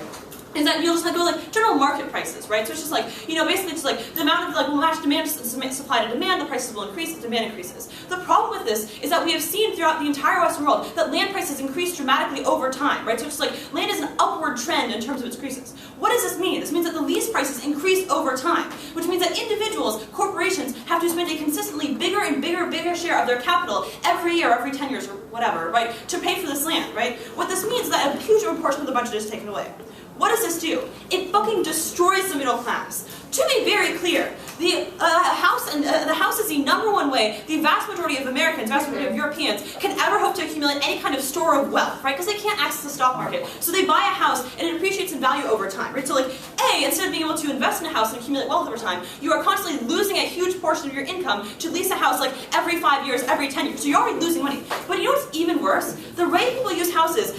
is that you'll just go general market prices, right? So it's just basically just the amount of we'll match demand supply to demand, the prices will increase as demand increases. The problem with this is that we have seen throughout the entire Western world that land prices increase dramatically over time, right? So it's land is an upward trend in terms of its increases. What does this mean? This means that the lease prices increase over time, which means that individuals, corporations, have to spend a consistently bigger and bigger share of their capital every year, every 10 years, or whatever, right, to pay for this land, right? What this means is that a huge portion of the budget is taken away. What does this do? It fucking destroys the middle class. To be very clear, the house is the #1 way the vast majority of Americans, vast majority of Europeans, can ever hope to accumulate any kind of store of wealth, right? Because they can't access the stock market. So they buy a house and it appreciates in value over time, right? So like, A, instead of being able to invest in a house and accumulate wealth over time, you are constantly losing a huge portion of your income to lease a house like every 5 years, every 10 years. So you're already losing money. But you know what's even worse? The way people use houses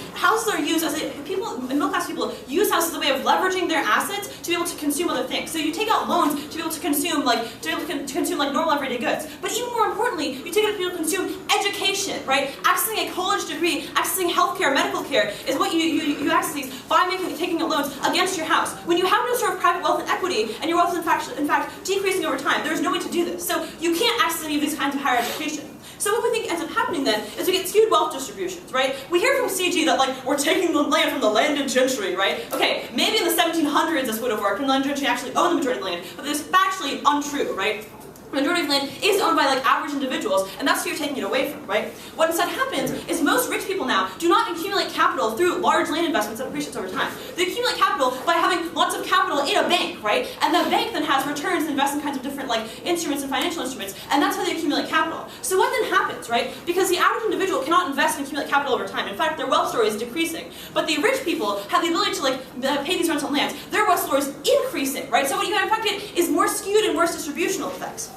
are used as middle class people use houses as a way of leveraging their assets to be able to consume other things. So you take out loans to be able to consume like normal everyday goods. But even more importantly, you take it to be able to consume education, right? Accessing a college degree, accessing healthcare, medical care is what you access these by taking out loans against your house. When you have no sort of private wealth and equity, and your wealth is in fact decreasing over time, there's no way to do this. So you can't access any of these kinds of higher education. So what we think ends up happening then is we get skewed wealth distributions, right? We hear from CG that like we're taking the land from the landed gentry, right? Okay, maybe in the 1700s this would have worked, and the landed gentry actually owned the majority of the land, but this is factually untrue, right? The majority of land is owned by like average individuals, and that's who you're taking it away from, right? What instead happens is most rich people now do not accumulate capital through large land investments that appreciate over time. They accumulate capital by having lots of capital in a bank, right? And that bank then has returns and invests in kinds of different like instruments and financial instruments, and that's how they accumulate capital. So what then happens, right? Because the average individual cannot invest and accumulate capital over time. In fact, their wealth story is decreasing. But the rich people have the ability to like pay these rents on lands. Their wealth story is increasing, right? So what you have in fact is more skewed and worse distributional effects.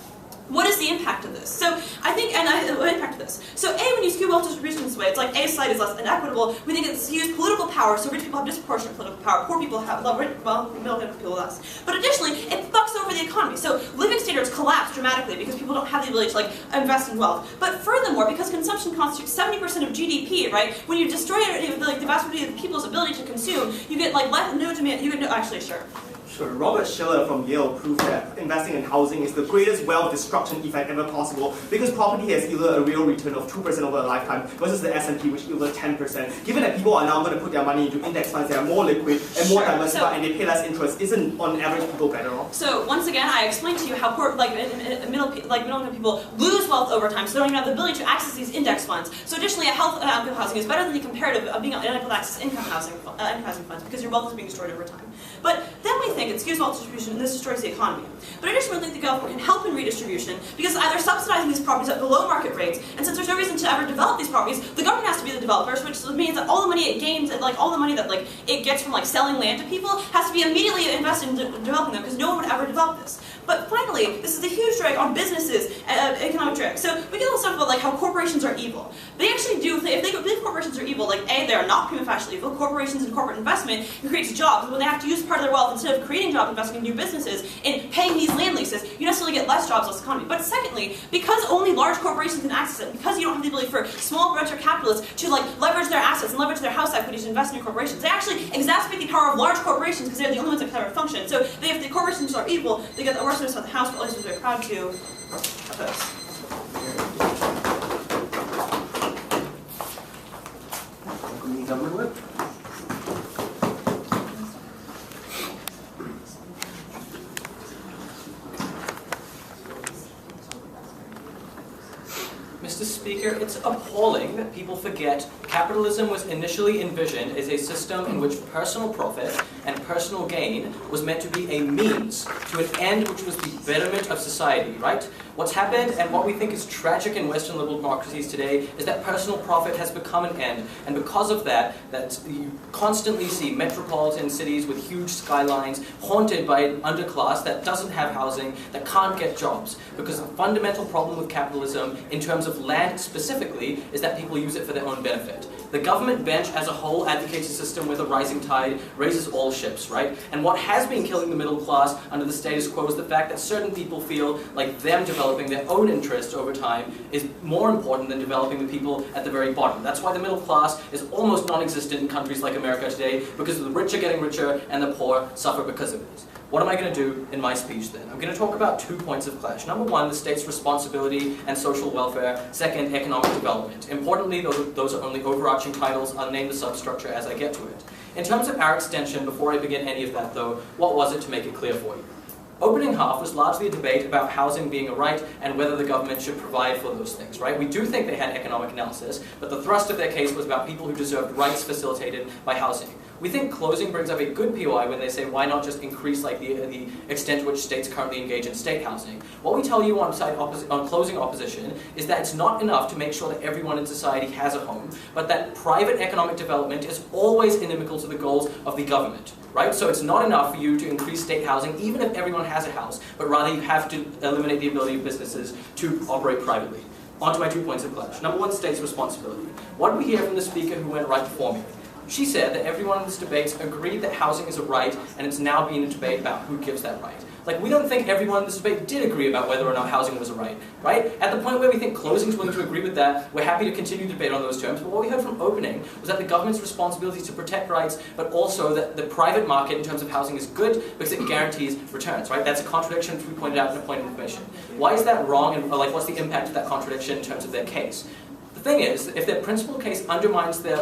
What is the impact of this? So I think, what impact of this? So A, when you skew wealth distribution this way, it's like A side is less inequitable. We think it skews political power, so rich people have disproportionate political power. Poor people have, middle income people less. But additionally, it fucks over the economy. So living standards collapse dramatically because people don't have the ability to like invest in wealth. But furthermore, because consumption constitutes 70% of GDP, right? When you destroy the vast majority of people's ability to consume, you get like no demand. You get no. Actually, sure. Sure. Robert Shiller from Yale proved that investing in housing is the greatest wealth destruction effect ever possible because property has yielded a real return of 2% over a lifetime versus the S&P which yielded 10%. Given that people are now going to put their money into index funds that are more liquid and more diversified and they pay less interest, isn't on average people better off? So once again, I explained to you how poor, middle income people lose wealth over time, so they don't even have the ability to access these index funds. So additionally, a health outcome housing is better than the comparative of being unable to access income housing funds because your wealth is being destroyed over time. But then we think it skews wealth distribution and this destroys the economy. But additionally, we think the government can help in redistribution because either subsidizing these properties at below market rates, and since there's no reason to ever develop these properties, the government has to be the developers, which means that all the money it gains, like all the money that like it gets from like selling land to people, has to be immediately invested in developing them because no one would ever develop this. But finally, this is a huge drag on businesses, economic drag. So we get a little stuff about like how corporations are evil. They actually do, if they believe corporations are evil, like A, they're not prima facie evil. Corporations and corporate investment creates jobs. When they have to use part of their wealth, instead of creating jobs, investing in new businesses, and paying these land leases, you necessarily get less jobs, less economy. But secondly, because only large corporations can access it, because you don't have the ability for small venture capitalists to like leverage their assets and leverage their house equities to invest in your corporations, they actually exacerbate the power of large corporations because they're the only ones that can ever function. So if the corporations are evil, they get the worst of the house, but at least we're very proud to of this. Welcome to Government Whip. Mr. Speaker, it's appalling that people forget capitalism was initially envisioned as a system in which personal profit and personal gain was meant to be a means to an end which was the betterment of society, right? What's happened and what we think is tragic in Western liberal democracies today is that personal profit has become an end, and because of that, you constantly see metropolitan cities with huge skylines haunted by an underclass that doesn't have housing, that can't get jobs, because the fundamental problem with capitalism in terms of land specifically is that people use it for their own benefit. The government bench as a whole advocates a system where the rising tide raises all ships, right? And what has been killing the middle class under the status quo is the fact that certain people feel like them developing their own interest over time is more important than developing the people at the very bottom. That's why the middle class is almost non-existent in countries like America today, because the rich are getting richer and the poor suffer because of it. What am I going to do in my speech then? I'm going to talk about 2 points of clash. Number one, the state's responsibility and social welfare. Second, economic development. Importantly, those are only overarching titles. I'll name the substructure as I get to it. In terms of our extension, before I begin any of that though, what was it to make it clear for you? Opening half was largely a debate about housing being a right and whether the government should provide for those things, right? We do think they had economic analysis, but the thrust of their case was about people who deserved rights facilitated by housing. We think closing brings up a good POI when they say why not just increase like the extent to which states currently engage in state housing. What we tell you on closing opposition is that it's not enough to make sure that everyone in society has a home, but that private economic development is always inimical to the goals of the government, right? So it's not enough for you to increase state housing even if everyone has a house, but rather you have to eliminate the ability of businesses to operate privately. On to my 2 points of clash. Number one, state's responsibility. What did we hear from the speaker who went right before me? She said that everyone in this debate agreed that housing is a right, and it's now being a debate about who gives that right. Like, we don't think everyone in this debate did agree about whether or not housing was a right, right? At the point where we think closing is willing to agree with that, we're happy to continue the debate on those terms, but what we heard from opening was that the government's responsibility to protect rights, but also that the private market in terms of housing is good because it guarantees returns, right? That's a contradiction which we pointed out in a point of information. Why is that wrong, and like, what's the impact of that contradiction in terms of their case? The thing is, if their principal case undermines their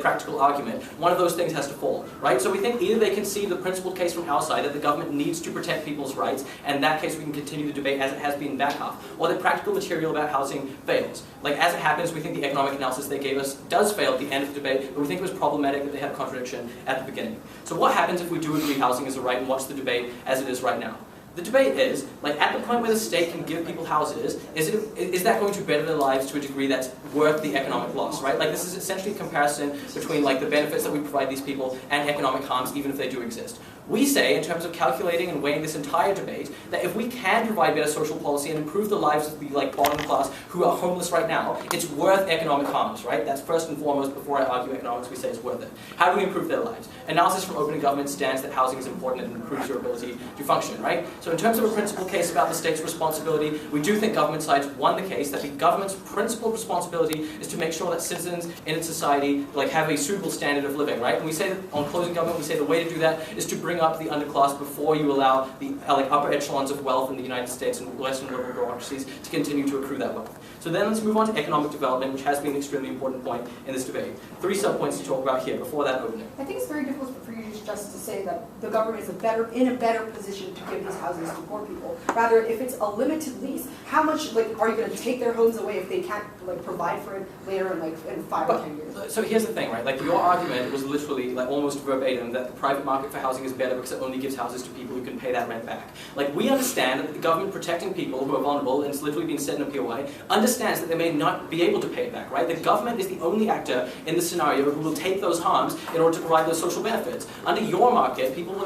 practical argument, one of those things has to fall, right? So we think either they concede the principal case from our side that the government needs to protect people's rights, and in that case we can continue the debate as it has been back half, or the practical material about housing fails. Like, as it happens, we think the economic analysis they gave us does fail at the end of the debate, but we think it was problematic that they had a contradiction at the beginning. So what happens if we do agree housing is a right and watch the debate as it is right now? The debate is, like, at the point where the state can give people houses, is that going to better their lives to a degree that's worth the economic loss, right? Like, this is essentially a comparison between, like, the benefits that we provide these people and economic harms, even if they do exist. We say, in terms of calculating and weighing this entire debate, that if we can provide better social policy and improve the lives of the bottom class who are homeless right now, it's worth economic harms, right? That's first and foremost. Before I argue economics, we say it's worth it. How do we improve their lives? Analysis from opening government stands that housing is important and improves your ability to function, right? So in terms of a principal case about the state's responsibility, we do think government sides won the case that the government's principal responsibility is to make sure that citizens in its society have a suitable standard of living, right? And we say that on closing government, we say the way to do that is to bring up the underclass before you allow the upper echelons of wealth in the United States and Western liberal democracies to continue to accrue that wealth. So then let's move on to economic development, which has been an extremely important point in this debate. 3 sub-points to talk about here before that opening. I think it's very difficult for you just to say that the government is in a better position to give these houses to poor people. Rather, if it's a limited lease, how much are you going to take their homes away if they can't provide for it later in 5 or 10 years? So here's the thing, right? Like, your argument was literally almost verbatim that the private market for housing is better because it only gives houses to people who can pay that rent back. Like, we understand that the government protecting people who are vulnerable, and it's literally been said in a POI, understands that they may not be able to pay it back, right? The government is the only actor in this scenario who will take those harms in order to provide those social benefits. Under your market, people will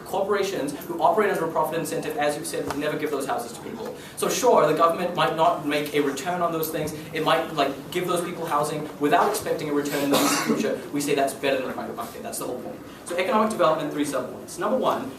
corporations who operate under a profit incentive, as you've said, will never give those houses to people. So sure, the government might not make a return on those things. It might give those people housing without expecting a return in the future. We say that's better than the private market. That's the whole point. So economic development, 3 sub-points. Number one,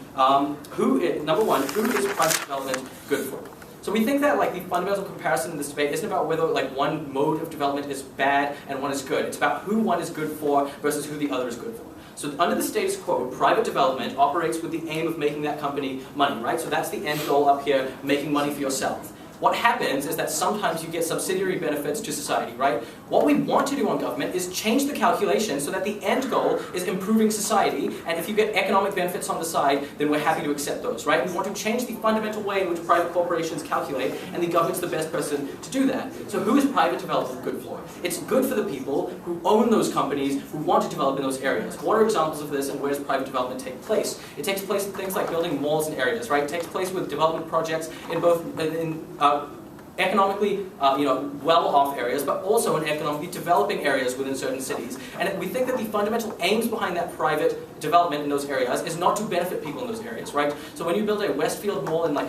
who is private development good for? So we think that the fundamental comparison in this debate isn't about whether one mode of development is bad and one is good. It's about who one is good for versus who the other is good for. So under the status quo, private development operates with the aim of making that company money, right? So that's the end goal up here, making money for yourself. What happens is that sometimes you get subsidiary benefits to society, right? What we want to do on government is change the calculation so that the end goal is improving society, and if you get economic benefits on the side, then we're happy to accept those, right? We want to change the fundamental way in which private corporations calculate, and the government's the best person to do that. So who is private development good for? It's good for the people who own those companies, who want to develop in those areas. What are examples of this, and where does private development take place? It takes place in things like building malls and areas, right? It takes place with development projects in both economically well-off areas, but also in economically developing areas within certain cities. And we think that the fundamental aims behind that private development in those areas is not to benefit people in those areas, right? So when you build a Westfield mall in a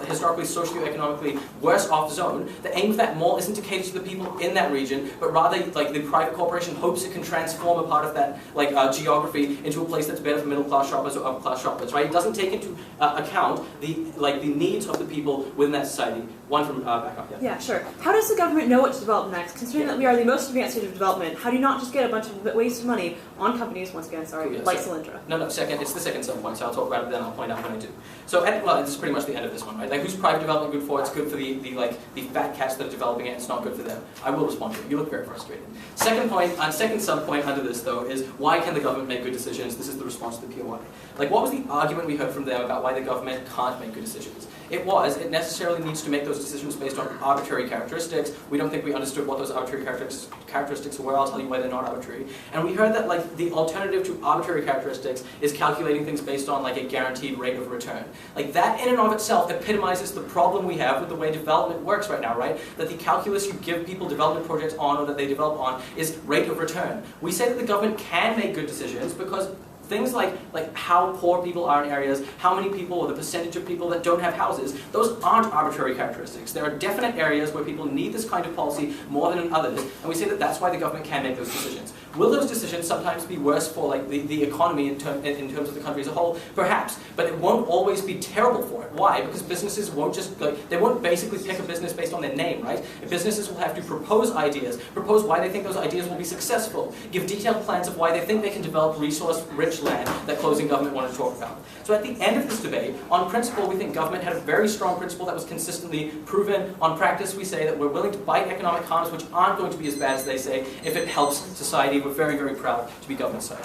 historically, socioeconomically worse-off zone, the aim of that mall isn't to cater to the people in that region, but rather the private corporation hopes it can transform a part of that geography into a place that's better for middle-class shoppers or upper-class shoppers, right? It doesn't take into account the needs of the people within that society. One from back up, Yeah, sure. How does the government know what to develop next? Considering that we are the most advanced stage of development, how do you not just get a bunch of wasted money on companies, once again, sorry, Yeah, like so- Solyndra. No, second, it's the second sub-point, so I'll talk about it then, I'll point out when I do. So, well, this is pretty much the end of this one, right? Like, who's private development good for? It's good for the fat cats that are developing it, it's not good for them. I will respond to it. You look very frustrated. Second point, second sub-point under this, though, is why can the government make good decisions? This is the response to the POI. Like, what was the argument we heard from them about why the government can't make good decisions? It necessarily needs to make those decisions based on arbitrary characteristics. We don't think we understood what those arbitrary characteristics were. I'll tell you why they're not arbitrary. And we heard that like the alternative to arbitrary characteristics is calculating things based on like a guaranteed rate of return. Like that in and of itself epitomizes the problem we have with the way development works right now, right? That the calculus you give people development projects on or that they develop on is rate of return. We say that the government can make good decisions because things like how poor people are in areas, how many people or the percentage of people that don't have houses, those aren't arbitrary characteristics. There are definite areas where people need this kind of policy more than in others, and we say that that's why the government can make those decisions. Will those decisions sometimes be worse for like the economy in terms of the country as a whole? Perhaps, but it won't always be terrible for it. Why? Because businesses won't just, they won't basically pick a business based on their name, right? Businesses will have to propose ideas, propose why they think those ideas will be successful, give detailed plans of why they think they can develop resource-rich land that closing government want to talk about. So at the end of this debate, on principle, we think government had a very strong principle that was consistently proven. On practice, we say that we're willing to bite economic harms which aren't going to be as bad as they say if it helps society. We're very, very proud to be government side.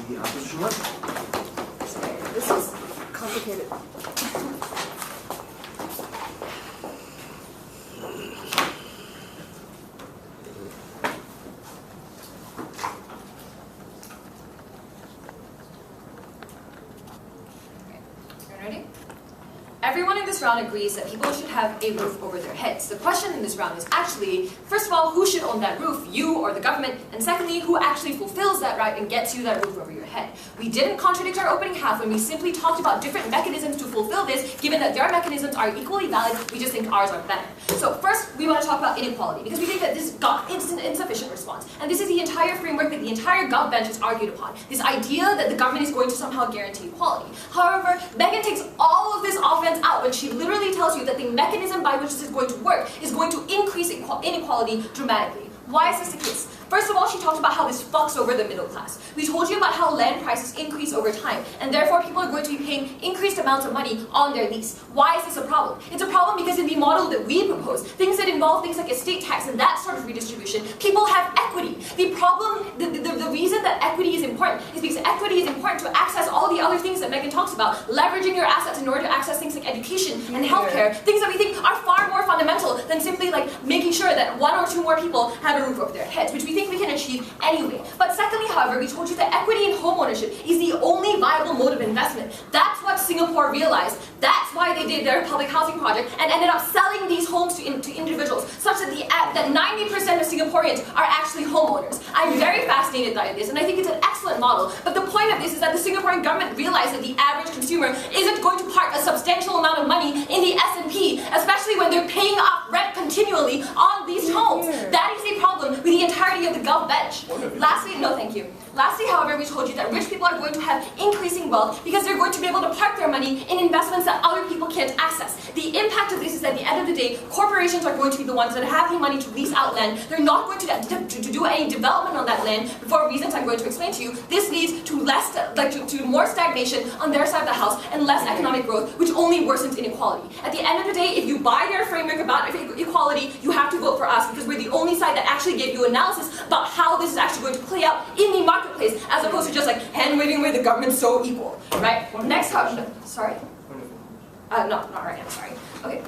The opposition one? This is complicated. Ready? Everyone in this round agrees that people should have a roof over their heads. The question in this round is actually, first of all, who should own that roof, you or the government? And secondly, who actually fulfills that right and gets you that roof over your head? We didn't contradict our opening half when we simply talked about different mechanisms to fulfill this, given that their mechanisms are equally valid, we just think ours are better. So first, we want to talk about inequality, because we think that this got insufficient response. And this is the entire framework that the entire Gov bench has argued upon. This idea that the government is going to somehow guarantee equality. However, Megan takes all of this offense out when she literally tells you that the mechanism by which this is going to work is going to increase inequality dramatically. Why is this the case? First of all, she talked about how this fucks over the middle class. We told you about how land prices increase over time, and therefore people are going to be paying increased amounts of money on their lease. Why is this a problem? It's a problem because in the model that we propose, things that involve things like estate tax and that sort of redistribution, people have equity. The problem, the reason that equity is important is because equity is important to access all the other things that Megan talks about, leveraging your assets in order to access things like education and healthcare, things that we think are far more fundamental than simply like making sure that one or two more people have a roof over their heads, which we think we can achieve anyway. But secondly, however, we told you that equity in home ownership is the only viable mode of investment. That's what Singapore realized. That's why they did their public housing project and ended up selling these homes to individuals, such that 90% of Singaporeans are actually homeowners. I'm very fascinated by this, and I think it's an excellent model. But the point of this is that the Singaporean government realized that the average consumer isn't going to park a substantial amount of money in the S&P, especially when they're paying off rent continually on these homes. That is a problem with the entirety of the Gov bench. Lastly, no thank you. Lastly, however, we told you that rich people are going to have increasing wealth because they're going to be able to park their money in investments that other people can't access. The impact of this is that at the end of the day, corporations are going to be the ones that have the money to lease out land. They're not going to do any development on that land for reasons I'm going to explain to you. This leads to less, to more stagnation on their side of the house and less economic growth, which only worsens inequality. At the end of the day, if you buy their framework about equality, you have to vote for us because we're the only side that actually gave you analysis about how this is actually going to play out in the marketplace, as opposed to just like hand-waving where the government's so equal, right? Next question. Sorry? No, not right now, sorry. Okay.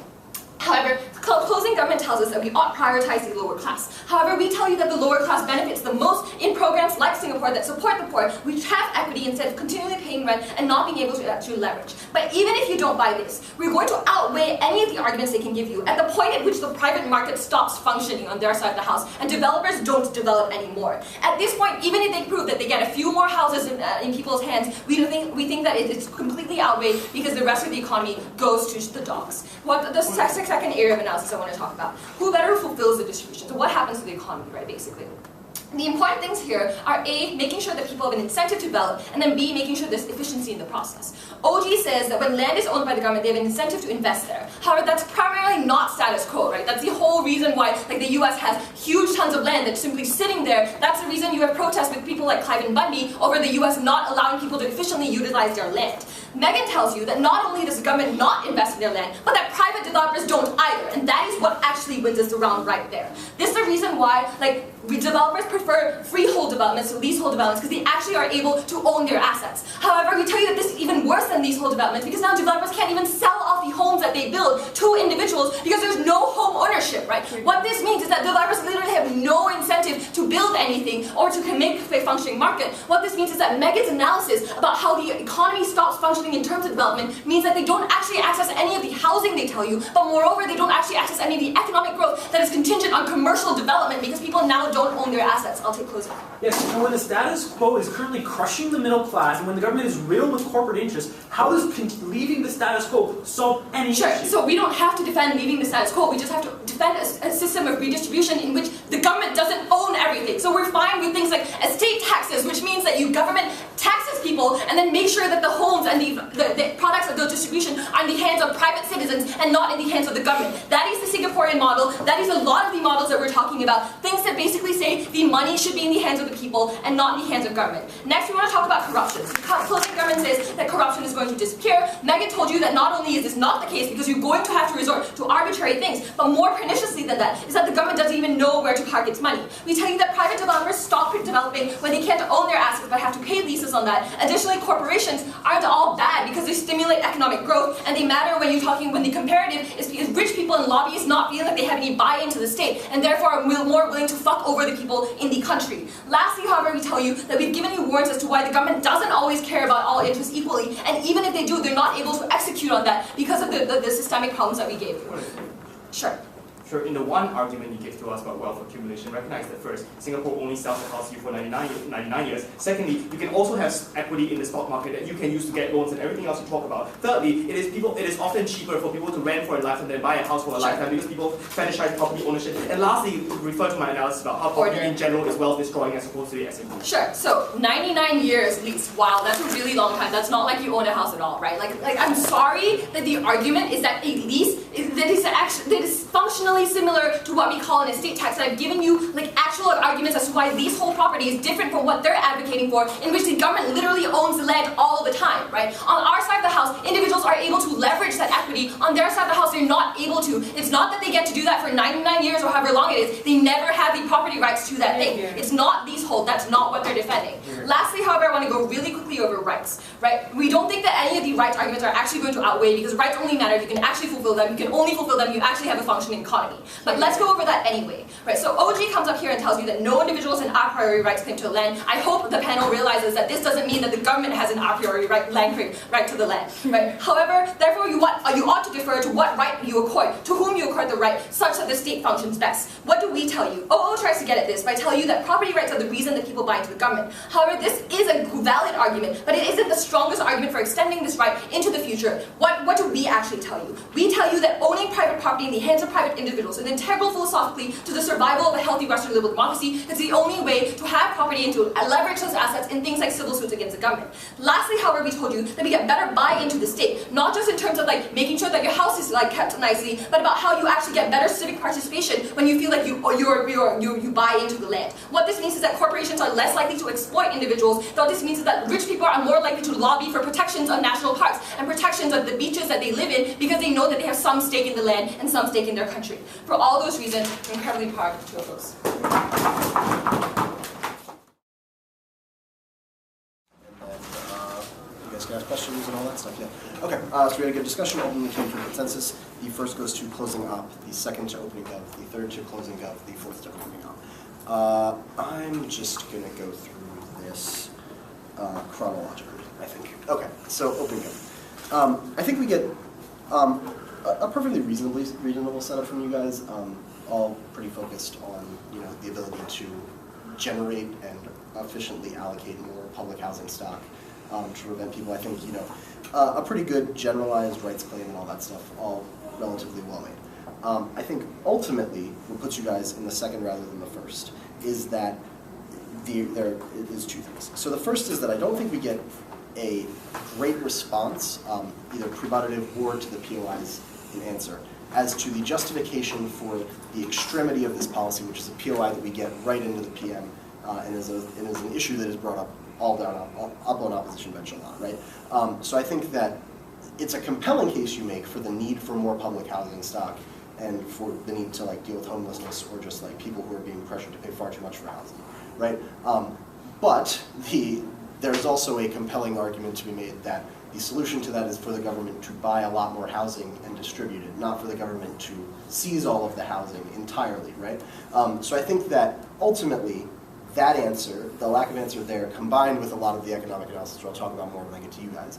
However, closing government tells us that we ought to prioritize the lower class. However, we tell you that the lower class benefits the most in programs like Singapore that support the poor, which have equity instead of continually paying rent and not being able to leverage. But even if you don't buy this, we're going to outweigh any of the arguments they can give you at the point at which the private market stops functioning on their side of the house and developers don't develop anymore. At this point, even if they prove that they get a few more houses in people's hands, we think that it's completely outweighed because the rest of the economy goes to the dogs. What the second area of analysis I want to talk about. Who better fulfills the distribution? So what happens to the economy, right, basically? The important things here are A, making sure that people have an incentive to develop, and then B, making sure there's efficiency in the process. OG says that when land is owned by the government, they have an incentive to invest there. However, that's primarily not status quo, right? That's the whole reason why the US has huge tons of land that's simply sitting there. That's the reason you have protests with people like Clive and Bundy over the US not allowing people to efficiently utilize their land. Megan tells you that not only does the government not invest in their land, but that private developers don't either, and that is what actually wins us around right there. This is the reason why developers prefer freehold developments to leasehold developments, because they actually are able to own their assets. However, we tell you that this is even worse than leasehold developments, because now developers can't even sell off the homes that they build to individuals because there's no home ownership, right? What this means is that developers literally have no incentive to build anything or to make a functioning market. What this means is that Megan's analysis about how the economy stops functioning in terms of development means that they don't actually access any of the housing they tell you, but moreover, they don't actually access any of the economic growth that is contingent on commercial development because people now don't own their assets. I'll take closing. Yes, and when the status quo is currently crushing the middle class, and when the government is riddled with corporate interests, how does leaving the status quo solve any issue? Sure, so we don't have to defend leaving the status quo, we just have to defend a system of redistribution in which the government doesn't own everything. So we're fine with things like estate taxes, which means that government taxes people and then make sure that the homes and the products of those distribution are in the hands of private citizens and not in the hands of the government. That is the Singaporean model, that is a lot of the models that we're talking about, things that basically say the money should be in the hands of the people and not in the hands of government. Next, we want to talk about corruption. So closing government says that corruption is going to disappear. Megan told you that not only is this not the case because you're going to have to resort to arbitrary things, but more perniciously than that is that the government doesn't even know where to park its money. We tell you that private developers stop developing when they can't own their assets but have to pay leases on that. Additionally, corporations aren't all bad because they stimulate economic growth and they matter when the comparative is because rich people and lobbyists not feeling like they have any buy-in to the state and therefore are more willing to fuck over the people in the country. Lastly, however, we tell you that we've given you warrants as to why the government doesn't always care about all interests equally, and even if they do, they're not able to execute on that because of the systemic problems that we gave you. Sure. Sure, in the one argument you gave to us about wealth accumulation, recognize that first, Singapore only sells the house to you for 99 years. Secondly, you can also have equity in the stock market that you can use to get loans and everything else you talk about. Thirdly, it is often cheaper for people to rent for a lifetime than buy a house for a lifetime because people fetishize property ownership. And lastly, refer to my analysis about how property in general is wealth destroying as opposed to the S&P. Sure, so 99 years lease, wow, that's a really long time. That's not like you own a house at all, right? Like I'm sorry that the argument is that a lease that is functionally similar to what we call an estate tax. I've given you actual arguments as to why leasehold property is different from what they're advocating for, in which the government literally owns the land all the time, right? On our side of the house, individuals are able to leverage that equity. On their side of the house, they're not able to. It's not that they get to do that for 99 years or however long it is. They never have the property rights to that thing. It's not leasehold. That's not what they're defending. Lastly, however, I want to go really quickly over rights, right? We don't think that any of the rights arguments are actually going to outweigh, because rights only matter if you can actually fulfill them. You can only fulfill them if you actually have a functioning economy. But let's go over that anyway, right? So OG comes up here and tells you that no individuals in a priori rights claim to land. I hope the panel realizes that this doesn't mean that the government has an a priori right to the land, right? However, therefore you ought to defer to what right you accord, to whom you accord the right, such that the state functions best. What do we tell you? OO tries to get at this by telling you that property rights are the reason that people buy into the government. However, this is a valid argument, but it isn't the strongest argument for extending this right into the future. What do we actually tell you? We tell you that owning private property in the hands of private individuals is integral philosophically to the survival of a healthy Western liberal democracy. It's the only way to have property and to leverage those assets in things like civil suits against the government. Lastly, however, we told you that we get better buy-in to the state, not just in terms of making sure that your house is kept nicely, but about how you actually get better civic participation when you feel like you buy into the land. What this means is that corporations are less likely to exploit individuals. What this means is that rich people are more likely to lobby for protections of national parks and protections of the beaches that they live in because they know that they have some stake in the land and some stake in their country. For all those reasons, I'm incredibly proud to oppose. You guys can ask questions and all that stuff, yeah. Okay, so we had a good discussion, ultimately came to a consensus. The first goes to closing up, the second to opening gov, the third to closing gov, the fourth to opening up. I'm just going to go through this chronologically, I think. Okay, so opening gov. I think we get a perfectly reasonable setup from you guys, all pretty focused on the ability to generate and efficiently allocate more public housing stock to prevent people. I think a pretty good generalized rights claim and all that stuff, all relatively well made. I think ultimately what puts you guys in the second rather than the first is that there is two things. So the first is that I don't think we get a great response, either prebuttative or to the POIs in answer, as to the justification for the extremity of this policy, which is a POI that we get right into the PM, and is an issue that is brought up up on opposition bench a lot, right? So I think that it's a compelling case you make for the need for more public housing stock and for the need to like deal with homelessness or just like people who are being pressured to pay far too much for housing, right? But there's also a compelling argument to be made that the solution to that is for the government to buy a lot more housing and distribute it, not for the government to seize all of the housing entirely, right? So I think that ultimately that answer, the lack of answer there, combined with a lot of the economic analysis, which I'll talk about more when I get to you guys,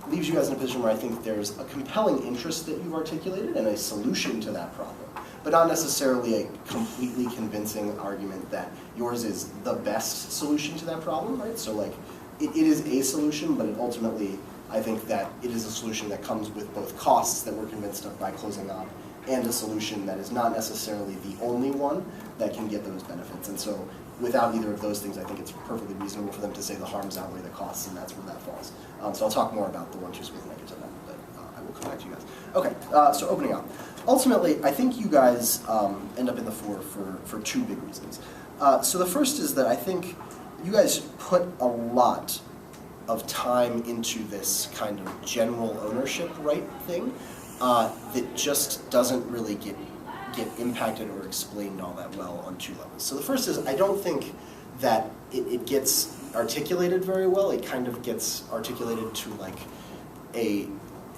leaves you guys in a position where I think there's a compelling interest that you've articulated and a solution to that problem, but not necessarily a completely convincing argument that yours is the best solution to that problem, right? So like, it is a solution, but ultimately, I think that it is a solution that comes with both costs that we're convinced of by closing up and a solution that is not necessarily the only one that can get those benefits. And so without either of those things, I think it's perfectly reasonable for them to say the harms outweigh the costs, and that's where that falls. So I'll talk more about the 1, 2 when I get to that, but I will come back to you guys. Okay, so opening up. Ultimately, I think you guys end up in the for two big reasons. So the first is that I think you guys put a lot of time into this kind of general ownership right thing that just doesn't really get impacted or explained all that well on two levels. So the first is I don't think that it gets articulated very well. It kind of gets articulated to like a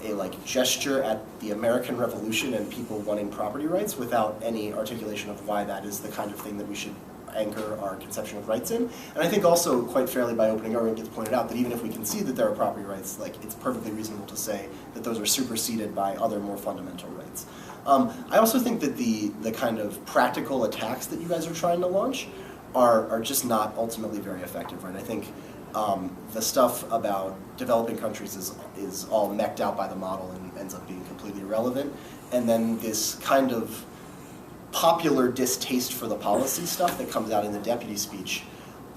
like gesture at the American Revolution and people wanting property rights without any articulation of why that is the kind of thing that we should anchor our conception of rights in. And I think also quite fairly by opening government gets pointed out that even if we concede that there are property rights, like it's perfectly reasonable to say that those are superseded by other more fundamental rights. I also think that the kind of practical attacks that you guys are trying to launch are just not ultimately very effective, right? I think the stuff about developing countries is all mech'd out by the model and ends up being completely irrelevant. And then this kind of popular distaste for the policy stuff that comes out in the deputy speech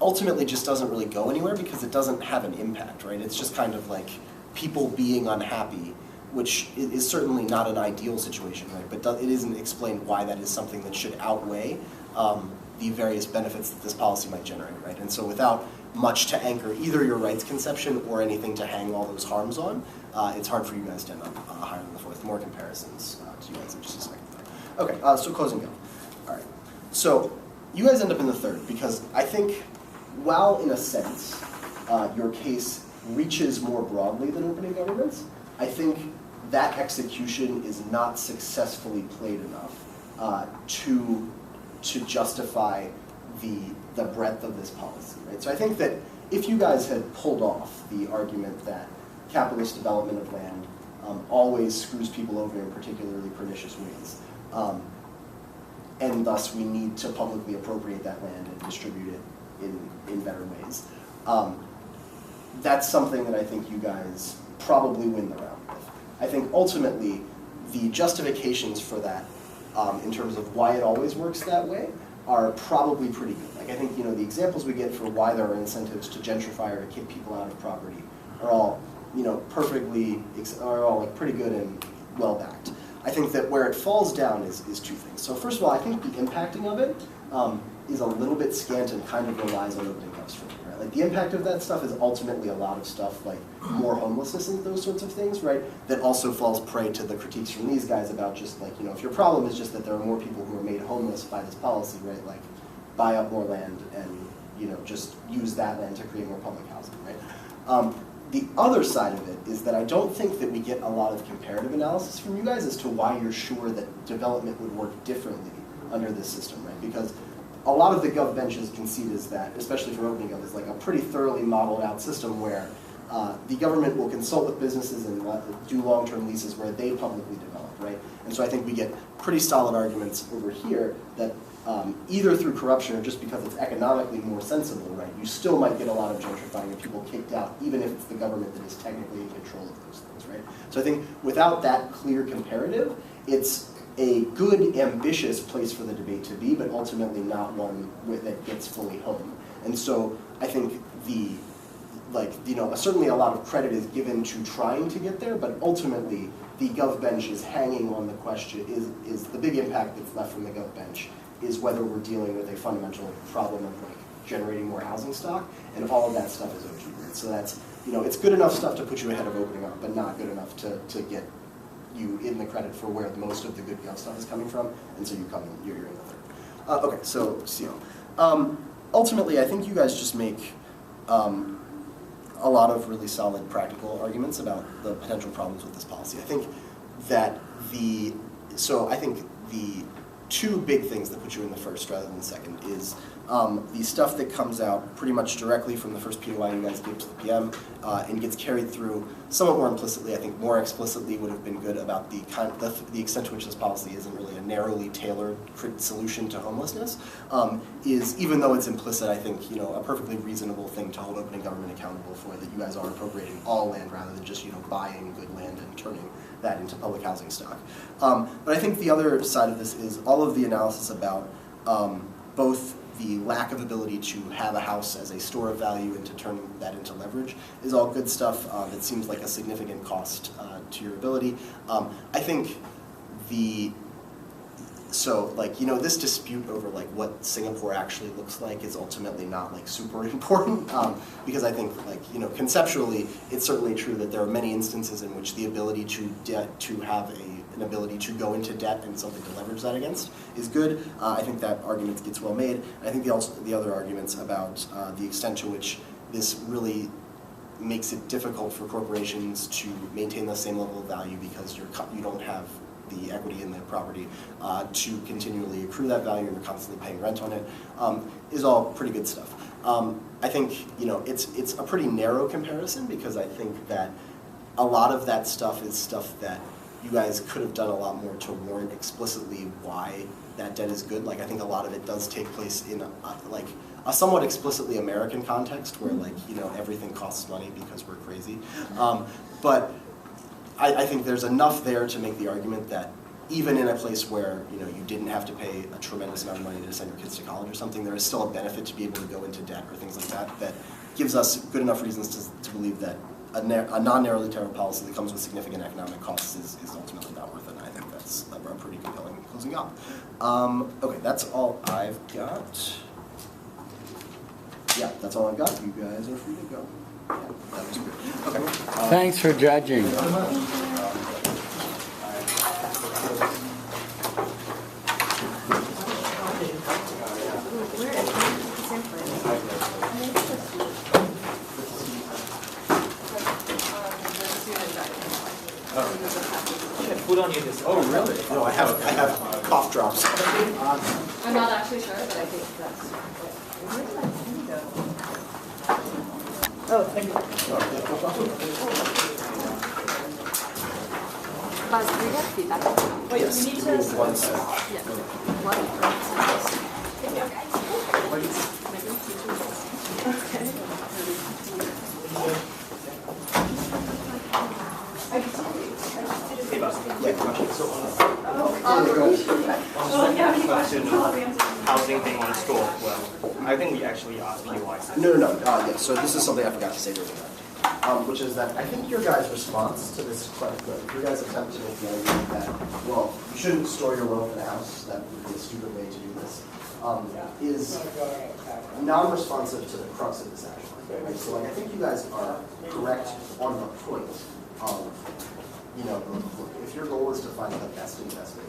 ultimately just doesn't really go anywhere because it doesn't have an impact, right? It's just kind of like people being unhappy, which is certainly not an ideal situation, right? But it isn't explained why that is something that should outweigh the various benefits that this policy might generate, right? And so without much to anchor either your rights conception or anything to hang all those harms on, it's hard for you guys to end up higher than the fourth. More comparisons to you guys in just a second. Okay, so closing go. All right. So you guys end up in the third because I think while in a sense your case reaches more broadly than opening governments, I think that execution is not successfully played enough to justify the breadth of this policy, right? So I think that if you guys had pulled off the argument that capitalist development of land always screws people over in particularly pernicious ways, and thus we need to publicly appropriate that land and distribute it in better ways, that's something that I think you guys probably win the round with. I think ultimately the justifications for that in terms of why it always works that way are probably pretty good. Like I think the examples we get for why there are incentives to gentrify or to kick people out of property are all are all like pretty good and well backed. I think that where it falls down is two things. So first of all, I think the impacting of it is a little bit scant and kind of relies on opening house for me, right? Like the impact of that stuff is ultimately a lot of stuff like more homelessness and those sorts of things, right? That also falls prey to the critiques from these guys about just like, if your problem is just that there are more people who are made homeless by this policy, right? Like buy up more land and, just use that land to create more public housing, right? The other side of it is that I don't think that we get a lot of comparative analysis from you guys as to why you're sure that development would work differently under this system, right? Because a lot of the gov benches concede is that, especially for opening gov, is like a pretty thoroughly modeled out system where the government will consult with businesses and do long-term leases where they publicly develop, right? And so I think we get pretty solid arguments over here that either through corruption or just because it's economically more sensible, right, you still might get a lot of gentrifying and people kicked out, even if it's the government that is technically in control of those things, right? So I think without that clear comparative, it's a good, ambitious place for the debate to be, but ultimately not one that gets fully home. And so I think certainly a lot of credit is given to trying to get there, but ultimately the Gov bench is hanging on the question, is the big impact that's left from the Gov bench is whether we're dealing with a fundamental problem of like generating more housing stock, and all of that stuff is OG grid. So that's, it's good enough stuff to put you ahead of opening up, but not good enough to get you in the credit for where most of the good Gov stuff is coming from, and so you're in the third. Okay, so CO. Ultimately, I think you guys just make a lot of really solid practical arguments about the potential problems with this policy. I think that the two big things that put you in the first rather than the second is the stuff that comes out pretty much directly from the first POI you guys give to the PM and gets carried through somewhat more implicitly. I think more explicitly would have been good about the extent to which this policy isn't really a narrowly tailored solution to homelessness. Is, even though it's implicit, I think a perfectly reasonable thing to hold opening government accountable for, that you guys are appropriating all land rather than just buying good land and turning that into public housing stock. But I think the other side of this is all of the analysis about both the lack of ability to have a house as a store of value and to turn that into leverage is all good stuff that seems like a significant cost to your ability. I think this dispute over what Singapore actually looks like is ultimately not super important because I think conceptually it's certainly true that there are many instances in which the ability to have an ability to go into debt and something to leverage that against is good. I think that argument gets well made. I think the other arguments about the extent to which this really makes it difficult for corporations to maintain the same level of value because you don't have the equity in the property to continually accrue that value and you're constantly paying rent on it is all pretty good stuff. I think it's a pretty narrow comparison because I think that a lot of that stuff is stuff that you guys could have done a lot more to warrant explicitly why that debt is good. I think a lot of it does take place in a somewhat explicitly American context where everything costs money because we're crazy. But I think there's enough there to make the argument that even in a place where you didn't have to pay a tremendous amount of money to send your kids to college or something, there is still a benefit to be able to go into debt or things like that that gives us good enough reasons to believe that a non-narrowly tailored policy that comes with significant economic costs is ultimately not worth it. And I think that's a pretty compelling closing up. Okay, that's all I've got. Yeah, that's all I've got. You guys are free to go. Yeah, that was good. Okay. Thanks for judging. Put on you this. Oh, really? No, I have cough drops. I'm not actually sure, but I think that's. Where did that pen go? Oh, thank you. Buzz, can we get feedback? Wait, Yes, we need give to. me 1 second. Yeah. What? Housing thing on store. Well, I think we actually asked POI. No. Yeah, so this is something I forgot to say during that, which is that I think your guys' response to this is quite good. Your guys attempt to make the argument that, well, you shouldn't store your wealth in a house, that would be a stupid way to do this, is non-responsive to the crux of this actually. Right? So I think you guys are correct on the point of, look, if your goal is to find the best investment,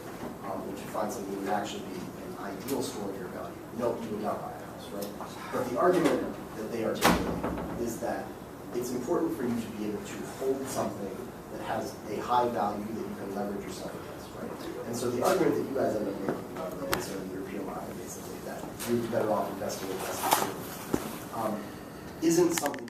which you find something that would actually be an ideal store of your value, no, you would not buy a house, right? But the argument that they articulate is that it's important for you to be able to hold something that has a high value that you can leverage yourself against, right? And so the argument that you guys end up making is your POI, basically, that you'd be better off investing in isn't something